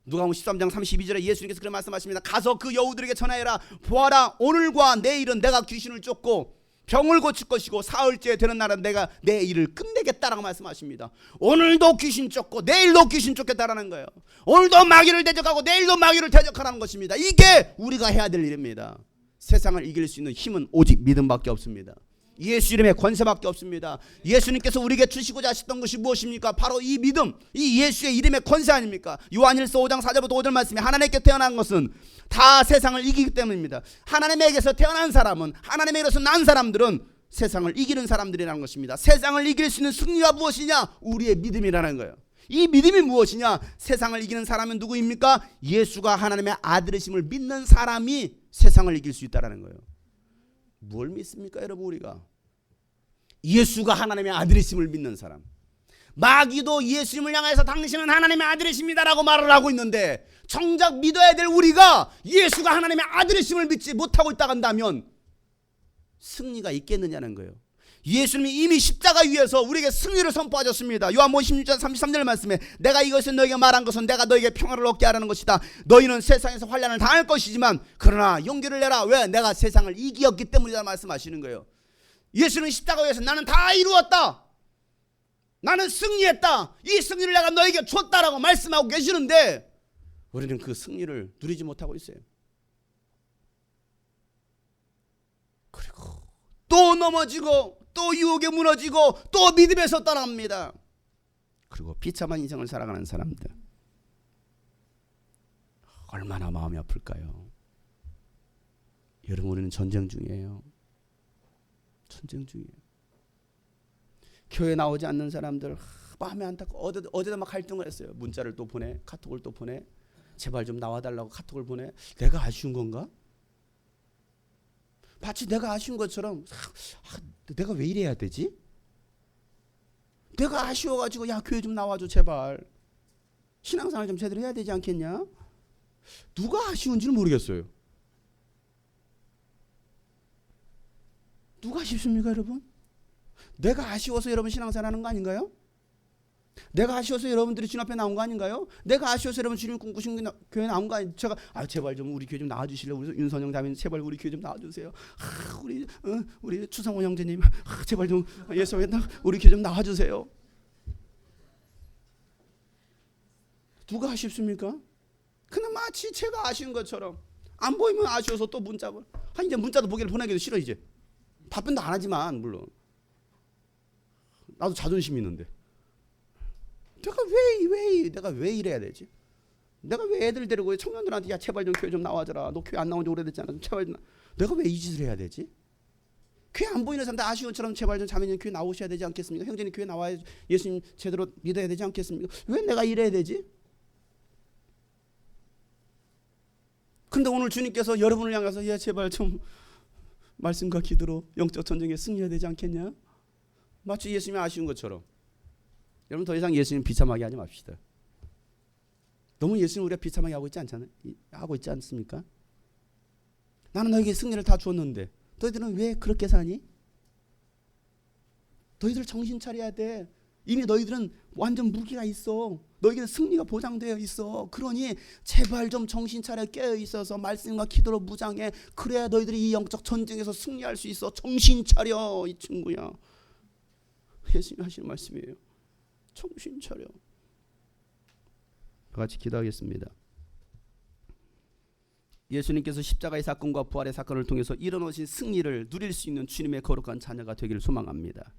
누가복음 13장 32절에 예수님께서 그런 말씀하십니다. 가서 그 여우들에게 전하여라. 보아라, 오늘과 내일은 내가 귀신을 쫓고 병을 고칠 것이고 사흘째 되는 날은 내가 내 일을 끝내겠다라고 말씀하십니다. 오늘도 귀신 쫓고 내일도 귀신 쫓겠다라는 거예요. 오늘도 마귀를 대적하고 내일도 마귀를 대적하라는 것입니다. 이게 우리가 해야 될 일입니다. 세상을 이길 수 있는 힘은 오직 믿음밖에 없습니다. 예수 이름의 권세밖에 없습니다. 예수님께서 우리에게 주시고자 하셨던 것이 무엇입니까? 바로 이 믿음, 이 예수의 이름의 권세 아닙니까? 요한일서 5장 4절부터 5절 말씀에 하나님께 태어난 것은 다 세상을 이기기 때문입니다. 하나님에게서 태어난 사람은, 하나님에게서 난 사람들은 세상을 이기는 사람들이라는 것입니다. 세상을 이길 수 있는 승리가 무엇이냐? 우리의 믿음이라는 거예요. 이 믿음이 무엇이냐? 세상을 이기는 사람은 누구입니까? 예수가 하나님의 아들이심을 믿는 사람이 세상을 이길 수 있다는 거예요. 뭘 믿습니까, 여러분? 우리가 예수가 하나님의 아들이심을 믿는 사람. 마귀도 예수님을 향해서 당신은 하나님의 아들이십니다라고 말을 하고 있는데, 정작 믿어야 될 우리가 예수가 하나님의 아들이심을 믿지 못하고 있다 한다면 승리가 있겠느냐는 거예요. 예수님이 이미 십자가 위에서 우리에게 승리를 선포하셨습니다. 요한복음 16장 33절 말씀에 내가 이것을 너에게 말한 것은 내가 너에게 평화를 얻게 하라는 것이다. 너희는 세상에서 환난을 당할 것이지만 그러나 용기를 내라. 왜? 내가 세상을 이기었기 때문이다 말씀하시는 거예요. 예수는 십자가 위에서 나는 다 이루었다, 나는 승리했다, 이 승리를 내가 너에게 줬다라고 말씀하고 계시는데 우리는 그 승리를 누리지 못하고 있어요. 그리고 또 넘어지고 또 유혹에 무너지고 또 믿음에서 떠납니다. 그리고 비참한 인생을 살아가는 사람들, 얼마나 마음이 아플까요? 여러분, 우리는 전쟁 중이에요. 전쟁 중이에요. 교회 나오지 않는 사람들 마음에 안타고 어제도 막 갈등을 했어요. 문자를 또 보내, 카톡을 또 보내. 제발 좀 나와달라고 카톡을 보내. 내가 아쉬운 건가? 마치 내가 아쉬운 것처럼 내가 왜 이래야 되지? 내가 아쉬워가지고 야 교회 좀 나와줘 제발. 신앙생활 좀 제대로 해야 되지 않겠냐? 누가 아쉬운지는 모르겠어요. 누가 아쉽습니까 여러분? 내가 아쉬워서 여러분 신앙생활 하는 거 아닌가요? 내가 아쉬워서 여러분들이 주님 앞에 나온 거 아닌가요? 내가 아쉬워서 여러분 주님 꿈꾸신 교회 나온 거 아닌가요? 제가 제발 좀 우리 교회 좀 나와주실래요? 우리 윤선영 자매님 제발 우리 교회 좀 나와주세요. 우리 추상원 형제님 제발 좀 예수님 우리 교회 좀 나와주세요. 누가 아쉽습니까? 그냥 마치 제가 아쉬운 것처럼 안 보이면 아쉬워서 또 문자를 이제 문자도 보기를 보내기도 싫어. 이제 답변도 안 하지만 물론 나도 자존심 있는데 내가 왜 이래야 되지? 내가 왜 애들 데리고 청년들한테 야 제발 좀 교회 좀 나와줘라. 너 교회 안 나온 지 오래됐잖아. 제발 좀 내가 왜 이 짓을 해야 되지? 교회 안 보이는 사람들 아쉬운처럼 제발 좀 자매님 교회 나오셔야 되지 않겠습니까? 형제님 교회 나와야 예수님 제대로 믿어야 되지 않겠습니까? 왜 내가 이래야 되지? 근데 오늘 주님께서 여러분을 향해서 야 제발 좀 말씀과 기도로 영적 전쟁에 승리해야 되지 않겠냐? 마치 예수님이 아쉬운 것처럼. 여러분 더 이상 예수님 비참하게 하지 맙시다. 너무 예수님 우리가 비참하게 하고 있지 않습니까? 나는 너에게 승리를 다 주었는데 너희들은 왜 그렇게 사니? 너희들 정신 차려야 돼. 이미 너희들은 완전 무기가 있어. 너희들은 승리가 보장되어 있어. 그러니 제발 좀 정신 차려 깨어 있어서 말씀과 기도로 무장해. 그래야 너희들이 이 영적 전쟁에서 승리할 수 있어. 정신 차려 이 친구야. 예수님 하시는 말씀이에요. 정신 차려. 같이 기도하겠습니다. 예수님께서 십자가의 사건과 부활의 사건을 통해서 이뤄놓으신 승리를 누릴 수 있는 주님의 거룩한 자녀가 되기를 소망합니다.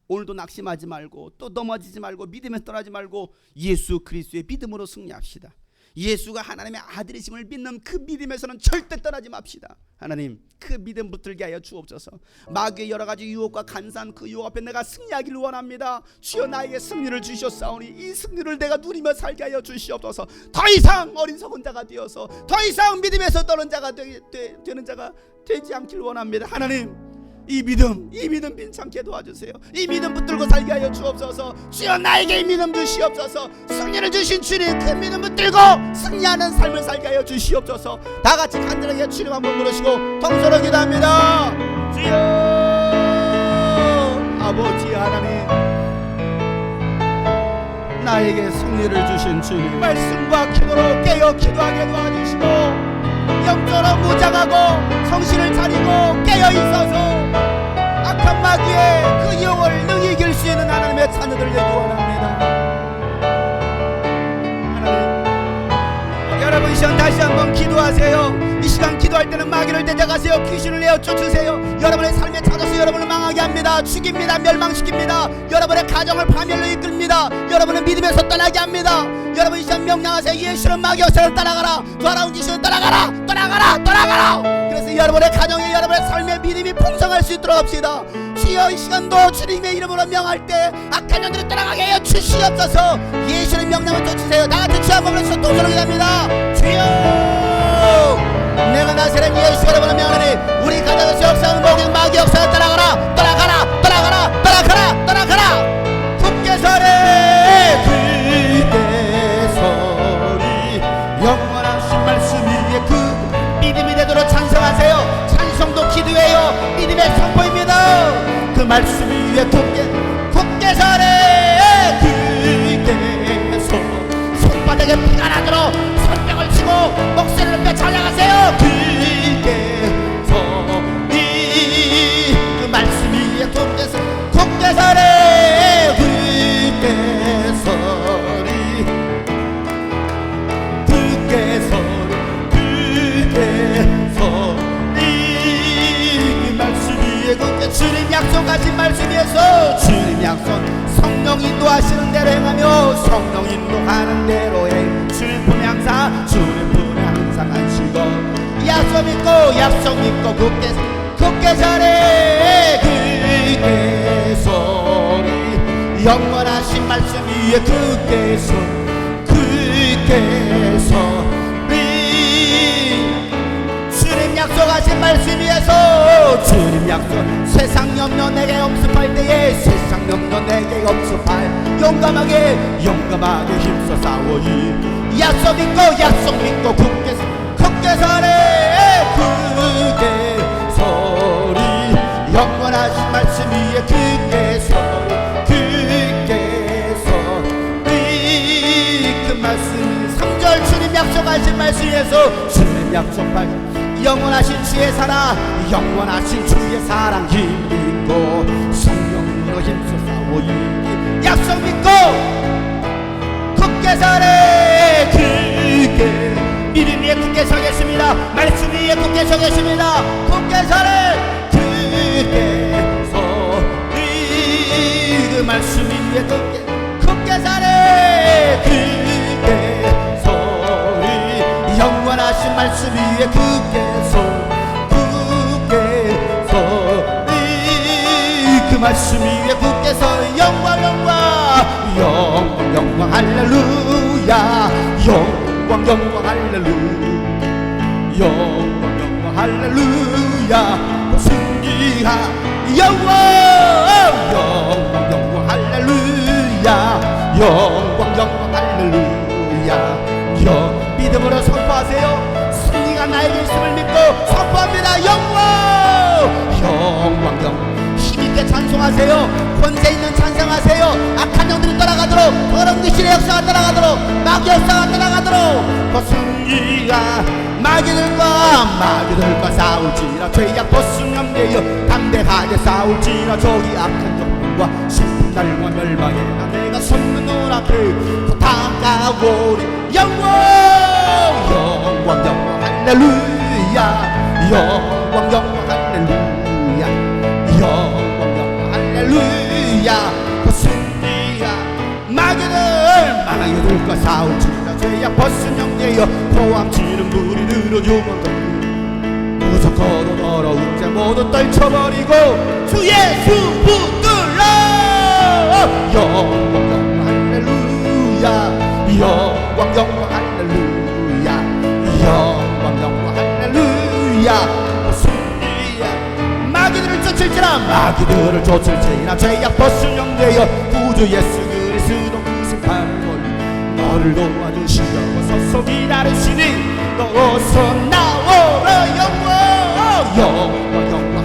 오늘도 낙심하지 말고 또 넘어지지 말고 믿음에서 떠나지 말고 예수 그리스도의 믿음으로 승리합시다. 예수가 하나님의 아들이심을 믿는 그 믿음에서는 절대 떠나지 맙시다. 하나님 그 믿음 붙들게 하여 주옵소서. 마귀의 여러 가지 유혹과 간사한 그 유혹 앞에 내가 승리하기를 원합니다. 주여 나에게 승리를 주셨사오니 이 승리를 내가 누리며 살게 하여 주시옵소서. 더 이상 어리석은 자가 되어서 더 이상 믿음에서 떠는 자가 되는 자가 되지 않기를 원합니다. 하나님 이 믿음 빈창게 도와주세요. 이 믿음 붙들고 살게 하여 주옵소서. 주여 나에게 이 믿음 주시옵소서. 승리를 주신 주님 그 믿음 붙들고 승리하는 삶을 살게 하여 주시옵소서. 다 같이 간절하게 주님 한번 부르시고 통성으로 기도합니다. 주여 아버지 하나님 나에게 승리를 주신 주님 말씀과 기도로 깨어 기도하게 도와주시고 영적으로 무장하고 정신을 차리고 깨어 있어서 악한 마귀의 그 영을 능히 이길 수 있는 하나님의 자녀들 되기 원합니다. 하나님 여러분 이 시간 다시 한번 기도하세요. 이 시간 기도할 때는 마귀를 대적하세요. 귀신을 내어 쫓으세요. 여러분의 삶에 찾아서 여러분을 망하게 합니다. 죽입니다. 멸망시킵니다. 여러분의 가정을 파멸로 이끌입니다. 여러분의 믿음에서 떠나게 합니다. 여러분 이 시간 명령하세요. 예수는 마귀 역사를 따라가라. 돌아온 귀신을 따라가라. 그래서 여러분의 가정에 여러분의 삶의 믿음이 풍성할 수 있도록 합시다. 주여 이 시간도 주님의 이름으로 명할 때 악한 영들을 떠나가게 하여 주시옵소서. 예수의 명령을 쫓으세요. 나같이 주 한번 불러서 동서로 기도합니다. 주여 내가 나사렛 예수 여러분을 명하니 우리 가정에서 역사하는 모든 마귀 역사를 따라가라. 굳게 서래 굳게 서리 영원하신 말씀 위에 그 믿음이 되도록 찬성하세요. 찬성도 기도예요. 믿음의 선포입니다. 그 말씀 위에 굳게 서래 굳게 서 손바닥에 피가 나도록 손뼉을 치고 목소리를 높여 찬양하세요. 굳게 서리 그 말씀 위에 굳게 서래 굳게 서리 그 말씀 위에 굳게 주님 약속하신 말씀이어서 주님 약속 성령 인도하시는 대로 행하며 성령 인도하는 대로 해 주님 품에 항상 안식어 약속 믿고 굳게 서래 굳게 서리 영원하신 말씀 위에 그께서 주님 약속하신 말씀 위에서 주님 약속 세상 염려 내게 엄습할 때에 세상 염려 내게 엄습할 용감하게 힘써 싸워이 약속 믿고 굳게 서래 굳게 서리 영원하신 말씀 위에 굳게 서리 그 말씀 3절 주님 약속하신 말씀 위에서 주님 약속할 영원하신 주의 사랑 힘있고 성령으로 힘써 싸워 이기 약속 믿고 굳게 서래 굳게 믿음 위에 굳게 서겠습니다. 말씀 위에 굳게 서겠습니다. 굳게 서래 굳게 서리 그 말씀 위에 굳게 서래 굳게 서리 영원하신 말씀 위에 굳게 그 말씀 위에 굳게 서 영광 할렐루야 영광 할렐루야 승리하 영광 할렐루야 영광 할렐루야 믿음으로 선포하세요. 승리가 나에게 있음을 믿고 선포합니다. 영광 힘있게 찬송하세요. 권세 있는 찬송하세요. 악한 영들이 떠나가도록 더러운 귀신의 역사가 떠나가도록 마귀 역사가 떠나가도록 그 승리가 마귀들과 싸울지라 죄악 벗은 염려여 담대하게 싸울지라 저기 악한 영과 슬픈 날과 멸망에 내가 섰는 눈앞에 다가오리 영광 할렐루야 영광 할렐루야 영광 할렐루야 그 승리야 마귀들과 싸울지라 죄악 벗은 영예여 포함치는 물이 늘어주면 무섭고도 더러운 자 모두 떨쳐버리고 주 예수 붙들러 영광 할렐루야 영광 할렐루야 영광 할렐루야 마귀들을 쫓을지라 죄악 벗은 영예여 구주 예수 그리스도 그 심판을 너를 도와주시려고 서서 기다리시니 너서 나오라 영광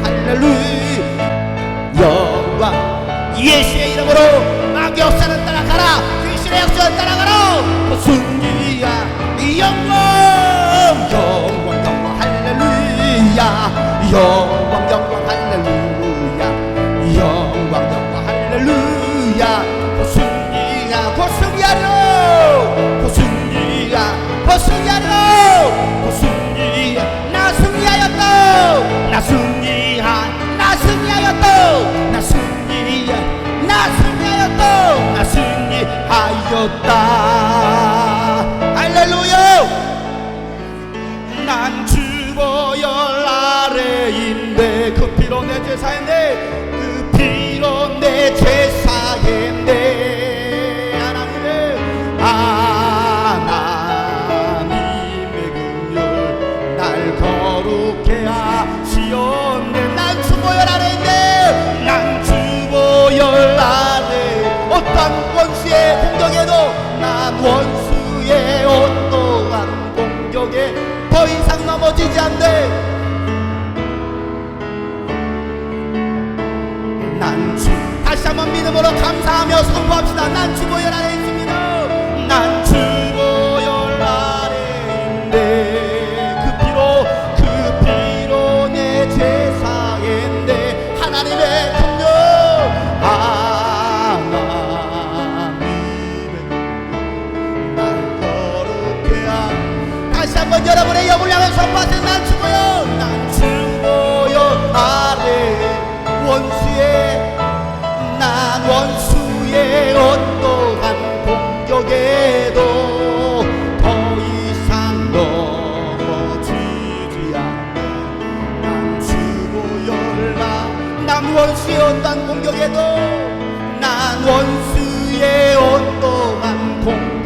할렐루야 영광 예수의 이름으로 마귀 역사는 따라가라 귀신의 역사는 따라가라 승리야 영광 할렐루야 영광 할렐루야 영광 할렐루야 고승리야 나 승리하였다 나 승리하였다 할렐루야 난 주보혈 아래인데 그 피로 내 제사인데 그 피로 내 제사인데 하나님의 긍휼 날 거룩해 하시었네 난 주보혈 아래인데 난 주보혈 아래 어떤 원수의 공격에도 난 원수의 어떠한 공격에 더 이상 넘어지지 않네 다시 한번 믿음으로 감사하며 선포합시다. 난 주보혈 아래 있습니다. 난 주보혈 아래인데 그 피로 내 제사인데 하나님의 긍휼 날 거룩해 다시 한번 여러분의 영을 향해 선포하세요. 난 주보혈 아래 원수의 어떠한 공격에도 더 이상 넘어지지 않네 난 주보혈 난 원수의 어떠한 공격에도 난 원수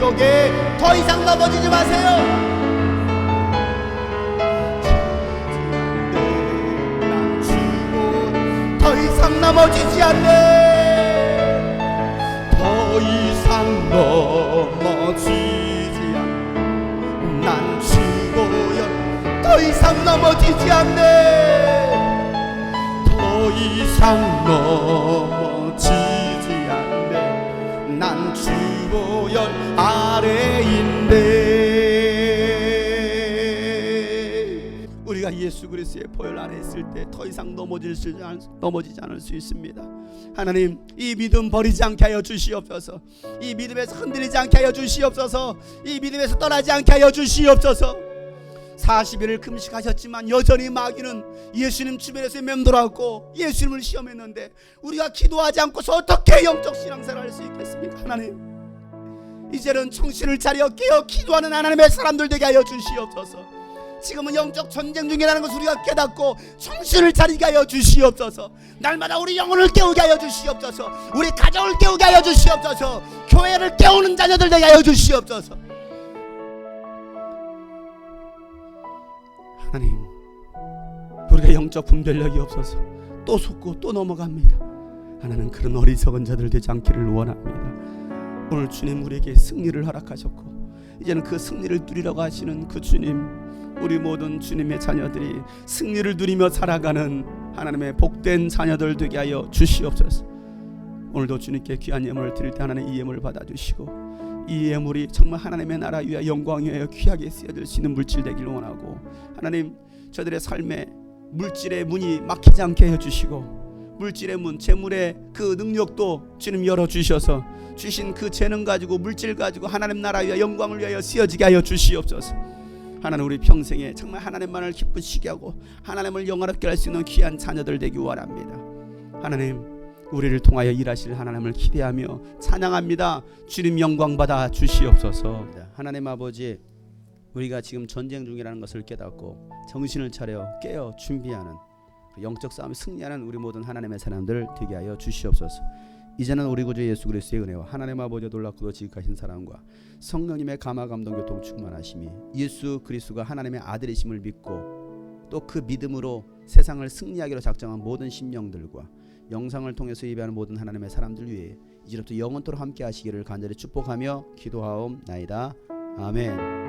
유혹에 더 이상 넘어지지 마세요. 난 지고 더 이상 넘어지지 않네. 더 이상 넘어지지 않네. 난 지고요 더 이상 넘어지지 않네. 더 이상 넘어지지 않네. 난 주보열 아래인데. 우리가 예수 그리스도의 보혈 안에 있을 때 더 이상 넘어지지 않을 수 있습니다. 하나님, 이 믿음 버리지 않게 하여 주시옵소서. 이 믿음에서 흔들리지 않게 하여 주시옵소서. 이 믿음에서 떠나지 않게 하여 주시옵소서. 40일을 금식하셨지만 여전히 마귀는 예수님 주변에서 맴돌았고 예수님을 시험했는데 우리가 기도하지 않고서 어떻게 영적 신앙생활을 할 수 있겠습니까? 하나님, 이제는 정신을 차려 깨어 기도하는 하나님의 사람들 되게 하여 주시옵소서. 지금은 영적 전쟁 중이라는 것을 우리가 깨닫고 정신을 차리게 하여 주시옵소서. 날마다 우리 영혼을 깨우게 하여 주시옵소서. 우리 가정을 깨우게 하여 주시옵소서. 교회를 깨우는 자녀들 되게 하여 주시옵소서. 하나님, 우리가 영적 분별력이 없어서 또 속고 또 넘어갑니다. 하나님, 그런 어리석은 자들 되지 않기를 원합니다. 오늘 주님 우리에게 승리를 허락하셨고 이제는 그 승리를 누리라고 하시는 그 주님, 우리 모든 주님의 자녀들이 승리를 누리며 살아가는 하나님의 복된 자녀들 되게 하여 주시옵소서. 오늘도 주님께 귀한 예물을 드릴 때 하나님 이 예물을 받아주시고 이 예물이 정말 하나님의 나라 위하여 영광 위하여 귀하게 쓰여질 수 있는 물질 되기를 원하고, 하나님 저들의 삶에 물질의 문이 막히지 않게 해주시고 물질의 문, 재물의 그 능력도 주님 열어주셔서 주신 그 재능 가지고 물질 가지고 하나님 나라 위하여 영광을 위하여 쓰여지게 하여 주시옵소서. 하나님, 우리 평생에 정말 하나님만을 기쁘시게 하고 하나님을 영화롭게 할 수 있는 귀한 자녀들 되기 원합니다. 하나님, 우리를 통하여 일하실 하나님을 기대하며 찬양합니다. 주님 영광 받아 주시옵소서. 하나님 아버지, 우리가 지금 전쟁 중이라는 것을 깨닫고 정신을 차려 깨어 준비하는 영적 싸움에 승리하는 우리 모든 하나님의 사람들 되게 하여 주시옵소서. 이제는 우리 구주 예수 그리스도의 은혜와 하나님 아버지의 놀랍고도 지극하신 사랑과 성령님의 감화 감동 교통 충만하심이 예수 그리스도가 하나님의 아들이심을 믿고 또 그 믿음으로 세상을 승리하기로 작정한 모든 심령들과 영상을 통해서 예배하는 모든 하나님의 사람들 위해 이제부터 영원토록 함께 하시기를 간절히 축복하며 기도하옵나이다. 아멘.